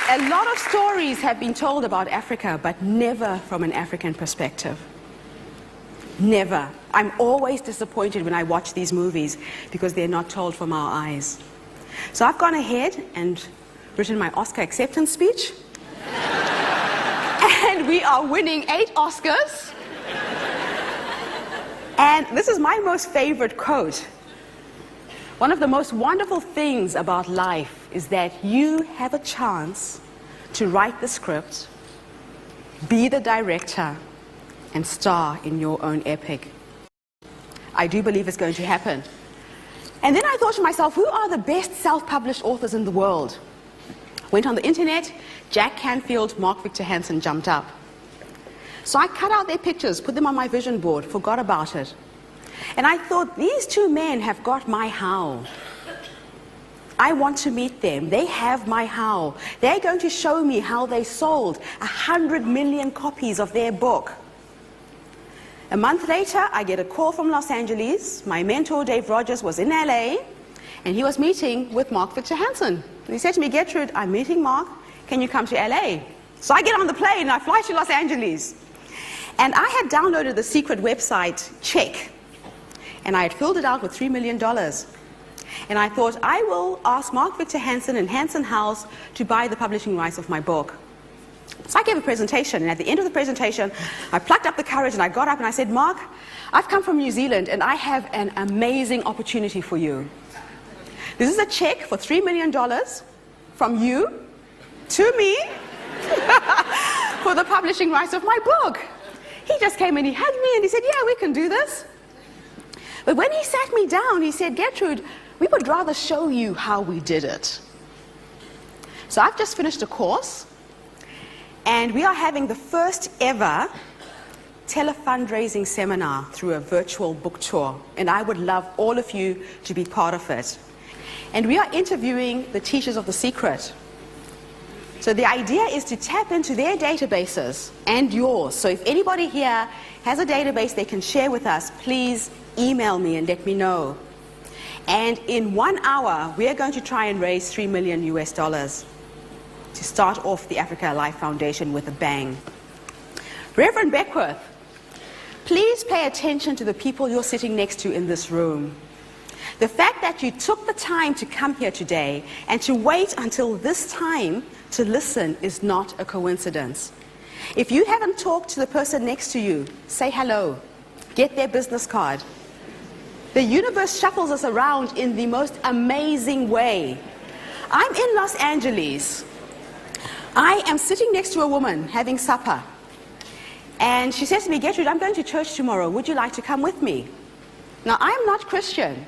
A lot of stories have been told about Africa, but never from an African perspective. Never. I'm always disappointed when I watch these movies because they're not told from our eyes. So I've gone ahead and written my Oscar acceptance speech. And we are winning 8 Oscars. And this is my most favorite quote. One of the most wonderful things about life is that you have a chance to write the script, be the director, and star in your own epic. I do believe it's going to happen. And then I thought to myself, who are the best self-published authors in the world? Went on the internet, Jack Canfield, Mark Victor Hansen jumped up. So I cut out their pictures, put them on my vision board, forgot about it. And I thought, these 2 men have got my how. I want to meet them. They have my how. They're going to show me how they sold 100 million copies of their book. A month later, I get a call from Los Angeles. My mentor, Dave Rogers, was in LA, and he was meeting with Mark Victor Hansen. And he said to me, Gertrude, I'm meeting Mark. Can you come to LA? So I get on the plane, and I fly to Los Angeles. And I had downloaded the secret website, Check, and I had filled it out with $3 million. And I thought, I will ask Mark Victor Hansen and Hansen House to buy the publishing rights of my book. So I gave a presentation, and at the end of the presentation, I plucked up the courage and I got up and I said, Mark, I've come from New Zealand and I have an amazing opportunity for you. This is a check for $3 million from you to me for the publishing rights of my book. He just came and he hugged me and he said, yeah, we can do this. But when he sat me down, he said, Gertrude, we would rather show you how we did it. So I've just finished a course, and we are having the first ever tele-fundraising seminar through a virtual book tour. And I would love all of you to be part of it. And we are interviewing the teachers of The Secret. So the idea is to tap into their databases and yours. So if anybody here has a database they can share with us, please email me and let me know. And in 1 hour, we are going to try and raise $3 million to start off the Africa Alive Foundation with a bang. Reverend Beckworth, Please pay attention to the people you're sitting next to in this room. The fact that you took the time to come here today and to wait until this time to listen is not a coincidence. If you haven't talked to the person next to you, say hello. Get their business card. The universe shuffles us around in the most amazing way. I'm in Los Angeles. I am sitting next to a woman having supper. And she says to me, Getrude, I'm going to church tomorrow. Would you like to come with me? Now, I'm not Christian.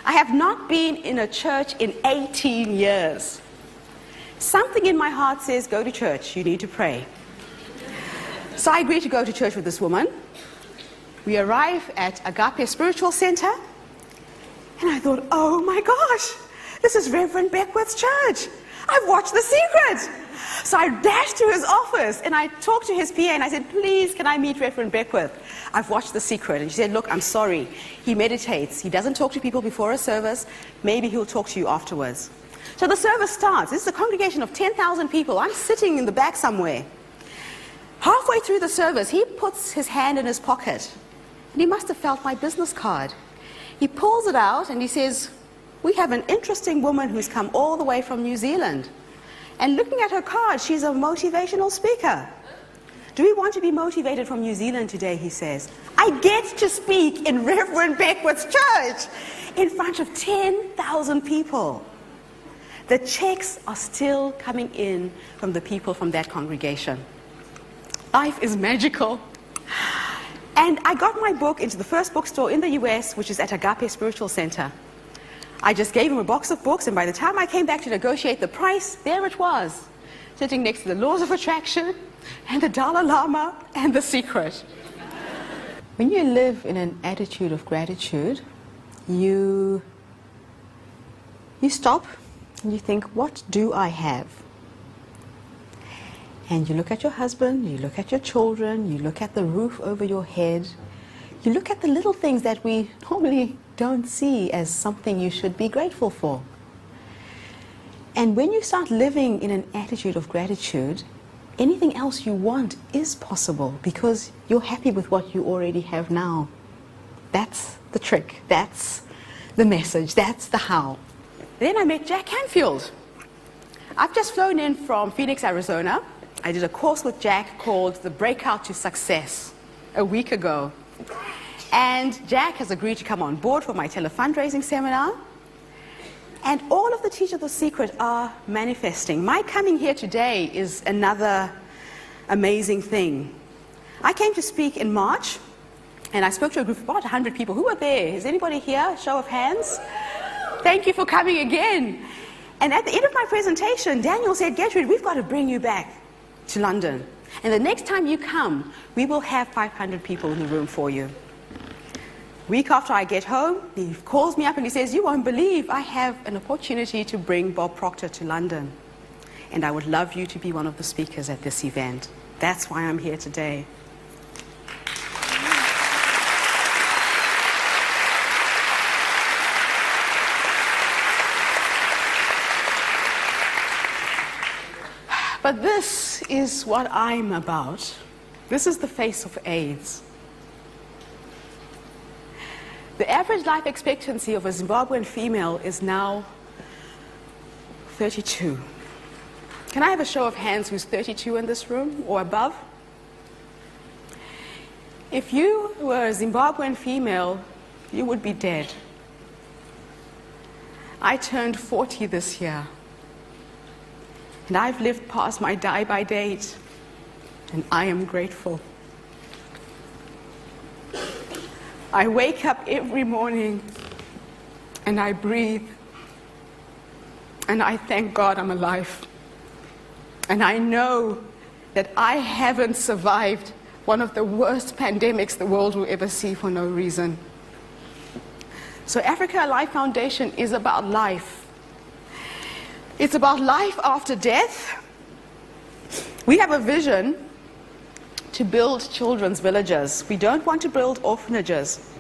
I have not been in a church in 18 years. Something in my heart says, go to church. You need to pray. So I agreed to go to church with this woman. We arrive at Agape Spiritual Center. And I thought, oh my gosh, this is Reverend Beckwith's church. I've watched The Secret. So I dashed to his office and I talked to his PA and I said, please, can I meet Reverend Beckwith? I've watched The Secret. And she said, look, I'm sorry. He meditates. He doesn't talk to people before a service. Maybe he'll talk to you afterwards. So the service starts. This is a congregation of 10,000 people. I'm sitting in the back somewhere. Halfway through the service, he puts his hand in his pocket. And he must have felt my business card. He pulls it out and he says, we have an interesting woman who's come all the way from New Zealand. And looking at her card, she's a motivational speaker. Do we want to be motivated from New Zealand today, he says. I get to speak in Reverend Beckwith's church in front of 10,000 people. The checks are still coming in from the people from that congregation. Life is magical. And I got my book into the first bookstore in the US, which is at Agape Spiritual Center. I just gave him a box of books, and by the time I came back to negotiate the price, there it was, sitting next to the Laws of Attraction, and the Dalai Lama, and The Secret. When you live in an attitude of gratitude, you stop and you think, what do I have? And you look at your husband, you look at your children, you look at the roof over your head, you look at the little things that we normally don't see as something you should be grateful for. And when you start living in an attitude of gratitude, anything else you want is possible because you're happy with what you already have now. That's the trick. That's the message. That's the how. Then I met Jack Canfield. I've just flown in from Phoenix, Arizona. I did a course with Jack called The Breakout to Success a week ago. And Jack has agreed to come on board for my telefundraising seminar. And all of the teachers of The Secret are manifesting. My coming here today is another amazing thing. I came to speak in March, and I spoke to a group of about 100 people. Who were there? Is anybody here? Show of hands. Thank you for coming again. And at the end of my presentation, Daniel said, Getrude, we've got to bring you back to London. And the next time you come, we will have 500 people in the room for you. Week after I get home, he calls me up and he says, you won't believe I have an opportunity to bring Bob Proctor to London. And I would love you to be one of the speakers at this event. That's why I'm here today. But this is what I'm about. This is the face of AIDS. The average life expectancy of a Zimbabwean female is now 32. Can I have a show of hands who's 32 in this room or above? If you were a Zimbabwean female, you would be dead. I turned 40 this year. And I've lived past my die-by date, and I am grateful. I wake up every morning, and I breathe, and I thank God I'm alive. And I know that I haven't survived one of the worst pandemics the world will ever see for no reason. So Africa Alive Foundation is about life. It's about life after death. We have a vision to build children's villages. We don't want to build orphanages.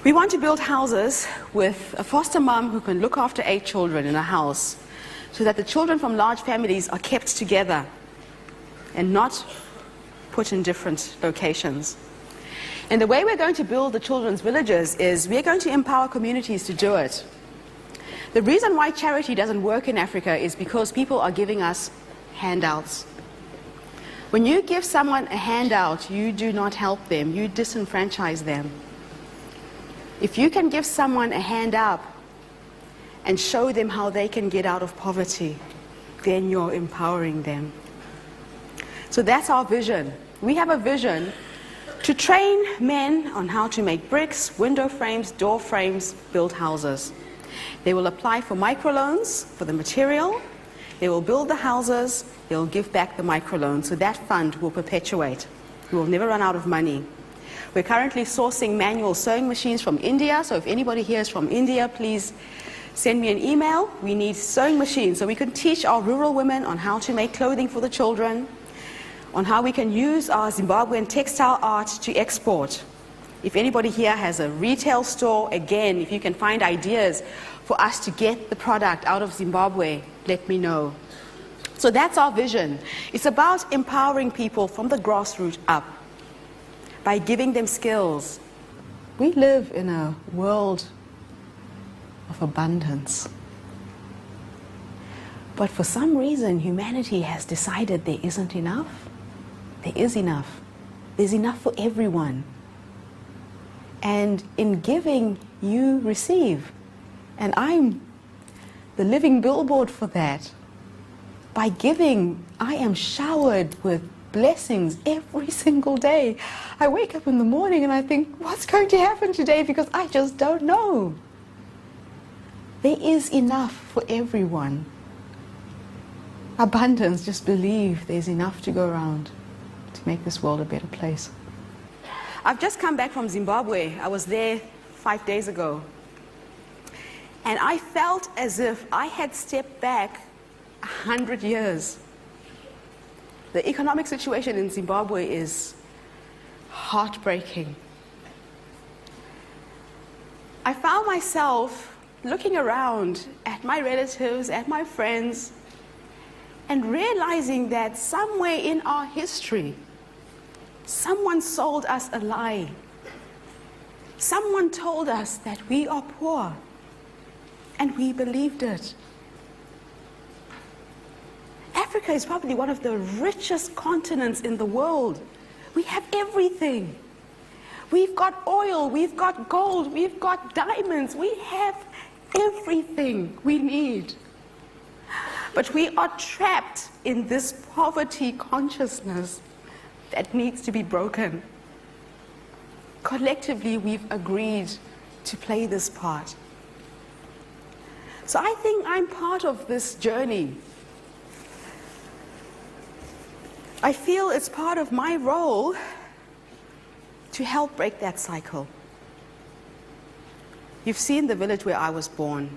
We want to build houses with a foster mom who can look after 8 children in a house so that the children from large families are kept together and not put in different locations. And the way we're going to build the children's villages is we're going to empower communities to do it. The reason why charity doesn't work in Africa is because people are giving us handouts. When you give someone a handout, you do not help them, you disenfranchise them. If you can give someone a hand up and show them how they can get out of poverty, then you're empowering them. So that's our vision. We have a vision to train men on how to make bricks, window frames, door frames, build houses. They will apply for microloans for the material. They will build the houses. They will give back the microloans. So that fund will perpetuate. We will never run out of money. We're currently sourcing manual sewing machines from India. So if anybody here is from India, please send me an email. We need sewing machines so we can teach our rural women on how to make clothing for the children, on how we can use our Zimbabwean textile art to export. If anybody here has a retail store, again, if you can find ideas for us to get the product out of Zimbabwe, let me know. So that's our vision. It's about empowering people from the grassroots up by giving them skills. We live in a world of abundance. But for some reason, humanity has decided there isn't enough. There is enough. There's enough for everyone. And in giving, you receive. And I'm the living billboard for that. By giving, I am showered with blessings every single day. I wake up in the morning and I think, what's going to happen today? Because I just don't know. There is enough for everyone. Abundance, just believe there's enough to go around to make this world a better place. I've just come back from Zimbabwe. I was there 5 days ago. And I felt as if I had stepped back 100 years. The economic situation in Zimbabwe is heartbreaking. I found myself looking around at my relatives, at my friends, and realizing that somewhere in our history, someone sold us a lie. Someone told us that we are poor, and we believed it. Africa is probably one of the richest continents in the world. We have everything. We've got oil, we've got gold, we've got diamonds. We have everything we need. But we are trapped in this poverty consciousness that needs to be broken. Collectively, we've agreed to play this part. So I think I'm part of this journey. I feel it's part of my role to help break that cycle. You've seen the village where I was born.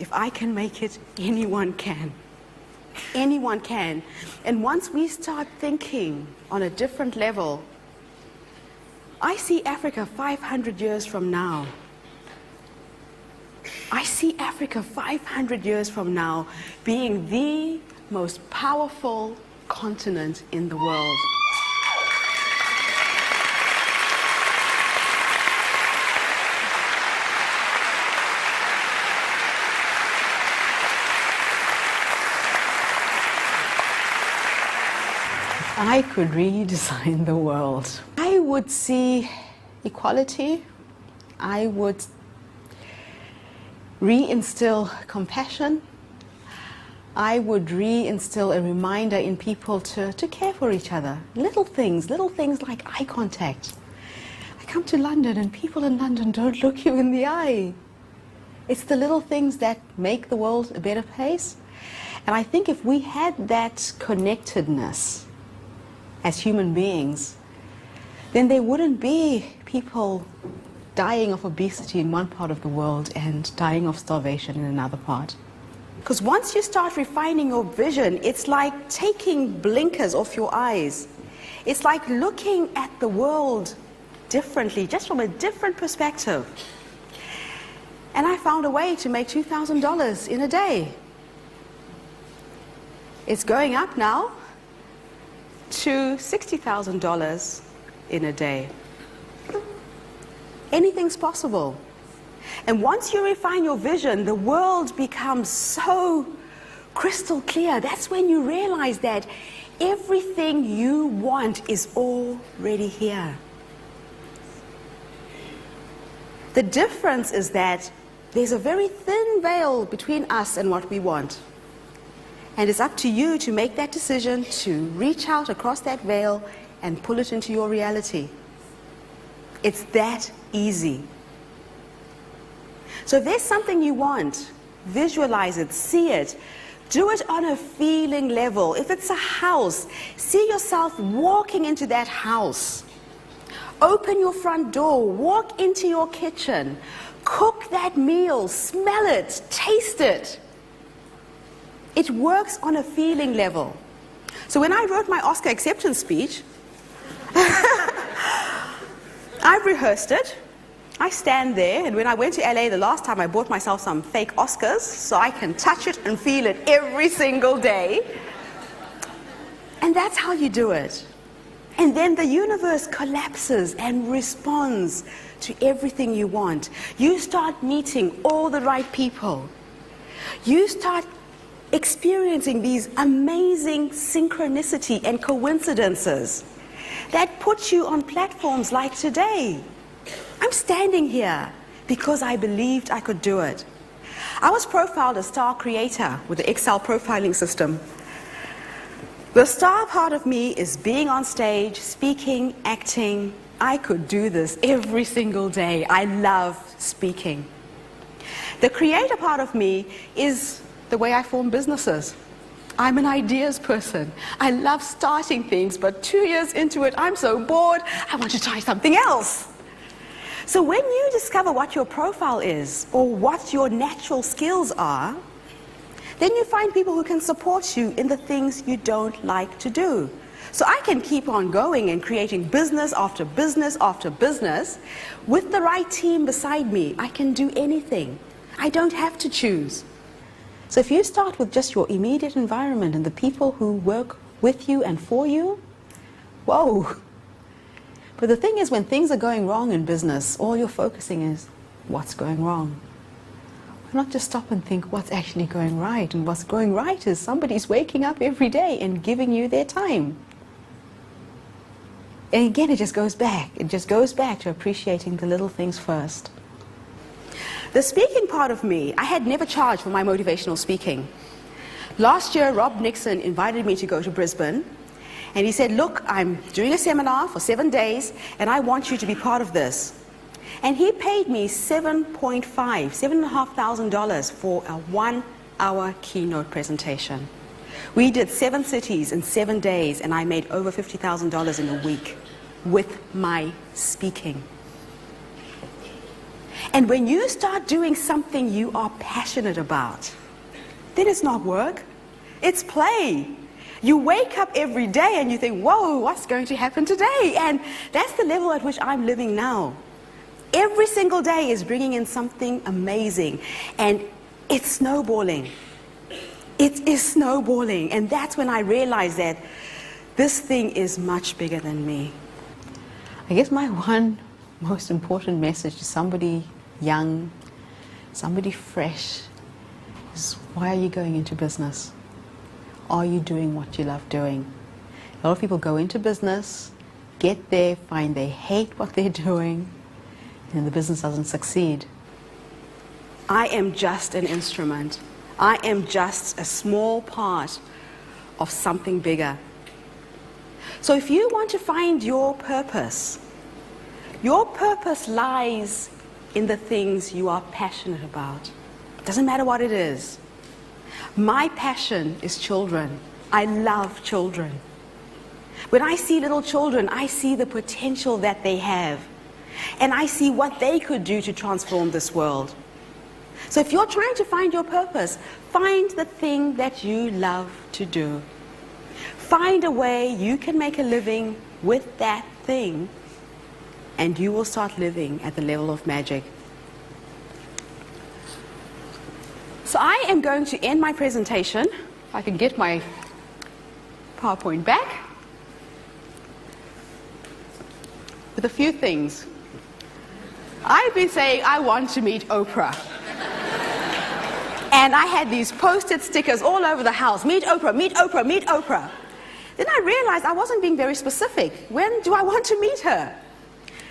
If I can make it, anyone can. Anyone can. And once we start thinking on a different level, I see Africa 500 years from now. I see Africa 500 years from now being the most powerful continent in the world. I could redesign the world. I would see equality. I would reinstill compassion. I would reinstill a reminder in people to care for each other. Little things like eye contact. I come to London and people in London don't look you in the eye. It's the little things that make the world a better place. And I think if we had that connectedness as human beings, then there wouldn't be people dying of obesity in one part of the world and dying of starvation in another part. Because once you start refining your vision, it's like taking blinkers off your eyes. It's like looking at the world differently, just from a different perspective. And I found a way to make $2,000 in a day. It's going up now to $60,000 in a day. Anything's possible. And once you refine your vision, the world becomes so crystal clear. That's when you realize that everything you want is already here. The difference is that there's a very thin veil between us and what we want. And it's up to you to make that decision to reach out across that veil and pull it into your reality. It's that easy. So if there's something you want, visualize it, see it, do it on a feeling level. If it's a house, see yourself walking into that house. Open your front door, walk into your kitchen, cook that meal, smell it, taste it. It works on a feeling level. So when I wrote my Oscar acceptance speech, I rehearsed it. I stand there, and when I went to LA the last time, I bought myself some fake Oscars so I can touch it and feel it every single day. And that's how you do it. And then the universe collapses and responds to everything you want. You start meeting all the right people. You start experiencing these amazing synchronicity and coincidences that put you on platforms like today. I'm standing here because I believed I could do it. I was profiled as star creator with the Excel profiling system. The star part of me is being on stage, speaking, acting. I could do this every single day. I love speaking. The creator part of me is the way I form businesses. I'm an ideas person. I love starting things, but 2 years into it, I'm so bored, I want to try something else. So when you discover what your profile is, or what your natural skills are, then you find people who can support you in the things you don't like to do. So I can keep on going and creating business after business after business. With the right team beside me, I can do anything. I don't have to choose. So if you start with just your immediate environment and the people who work with you and for you, whoa. But the thing is, when things are going wrong in business, all you're focusing is what's going wrong. Why not just stop and think what's actually going right? And what's going right is somebody's waking up every day and giving you their time. And again, it just goes back. It just goes back to appreciating the little things first. The speaking part of me, I had never charged for my motivational speaking. Last year, Rob Nixon invited me to go to Brisbane. And he said, look, I'm doing a seminar for 7 days, and I want you to be part of this. And he paid me $7,500 for a 1-hour keynote presentation. We did 7 cities in 7 days, and I made over $50,000 in a week with my speaking. And when you start doing something you are passionate about, then it's not work, it's play. You wake up every day and you think, whoa, what's going to happen today? And that's the level at which I'm living now. Every single day is bringing in something amazing. And it's snowballing. It is snowballing. And that's when I realized that this thing is much bigger than me. I guess my one most important message to somebody young, somebody fresh, is why are you going into business? Are you doing what you love doing? A lot of people go into business, get there, find they hate what they're doing, and the business doesn't succeed. I am just an instrument. I am just a small part of something bigger. So if you want to find your purpose lies in the things you are passionate about. It doesn't matter what it is. My passion is children. I love children. When I see little children, I see the potential that they have. And I see what they could do to transform this world. So if you're trying to find your purpose, find the thing that you love to do. Find a way you can make a living with that thing, and you will start living at the level of magic. So I am going to end my presentation. If I can get my PowerPoint back. with a few things. I've been saying I want to meet Oprah. And I had these posted stickers all over the house. Meet Oprah, meet Oprah, meet Oprah. Then I realized I wasn't being very specific. When do I want to meet her?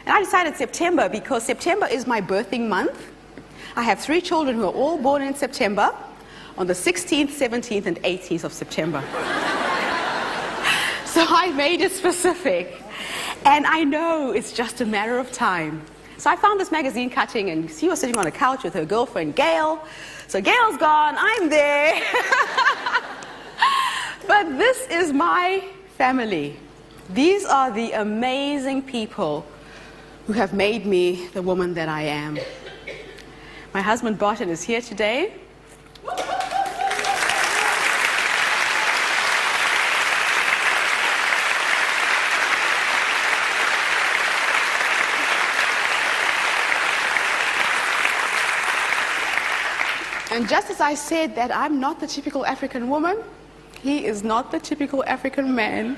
And I decided September, because September is my birthing month. I have 3 children who are all born in September, on the 16th, 17th, and 18th of September. So I made it specific. And I know it's just a matter of time. So I found this magazine cutting, and she was sitting on a couch with her girlfriend, Gail. So Gail's gone, I'm there. But this is my family. These are the amazing people who have made me the woman that I am. My husband, Barton, is here today. And just as I said that I'm not the typical African woman, he is not the typical African man.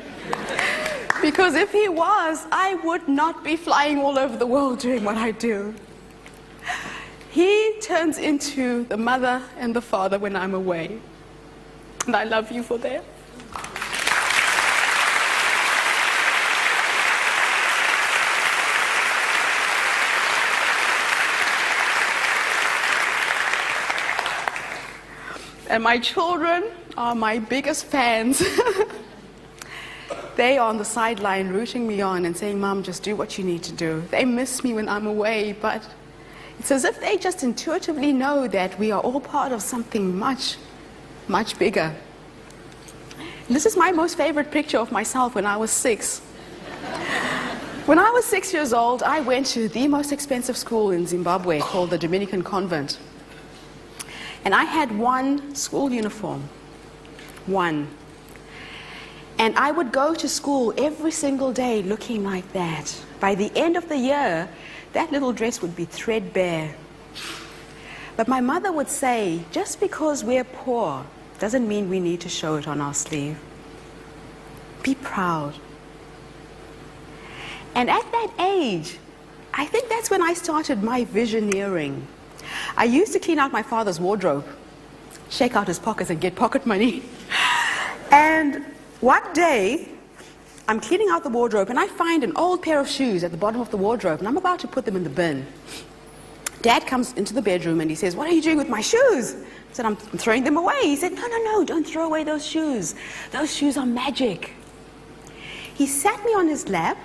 Because if he was, I would not be flying all over the world doing what I do. He turns into the mother and the father when I'm away. And I love you for that. And my children are my biggest fans. They are on the sideline rooting me on and saying, Mom, just do what you need to do. They miss me when I'm away, but it's as if they just intuitively know that we are all part of something much, much bigger. And this is my most favorite picture of myself when I was 6. When I was 6 years old, I went to the most expensive school in Zimbabwe called the Dominican Convent. And I had one school uniform. One. And I would go to school every single day looking like that. By the end of the year, that little dress would be threadbare. But my mother would say, just because we're poor doesn't mean we need to show it on our sleeve. Be proud. And at that age, I think that's when I started my visioneering. I used to clean out my father's wardrobe, shake out his pockets and get pocket money. And one day, I'm cleaning out the wardrobe and I find an old pair of shoes at the bottom of the wardrobe and I'm about to put them in the bin. Dad comes into the bedroom and he says, what are you doing with my shoes? I said, I'm throwing them away. He said, no, don't throw away those shoes. Those shoes are magic. He sat me on his lap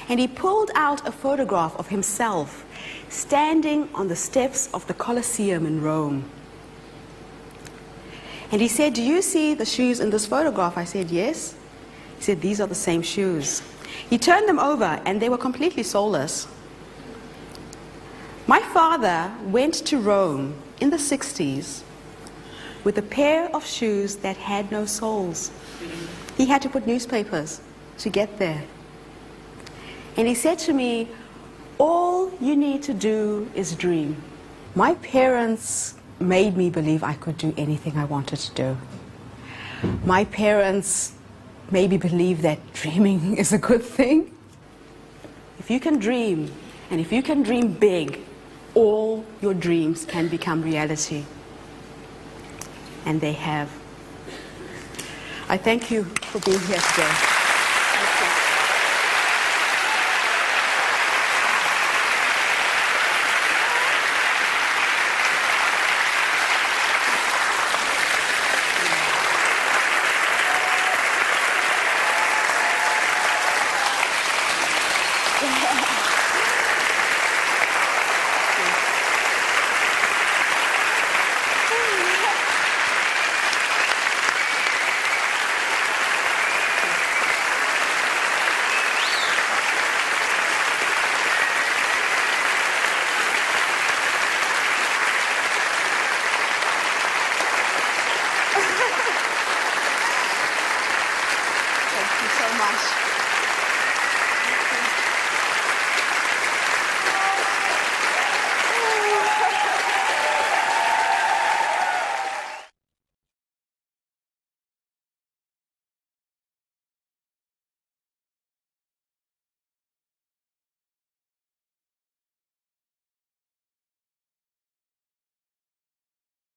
and he pulled out a photograph of himself standing on the steps of the Colosseum in Rome. And he said, do you see the shoes in this photograph? I said, yes. He said, these are the same shoes. He turned them over and they were completely soleless. My father went to Rome in the 60s with a pair of shoes that had no soles. He had to put newspapers to get there. And he said to me, all you need to do is dream. My parents made me believe I could do anything I wanted to do. My parents made me believe that dreaming is a good thing. If you can dream, and if you can dream big, all your dreams can become reality. And they have. I thank you for being here today.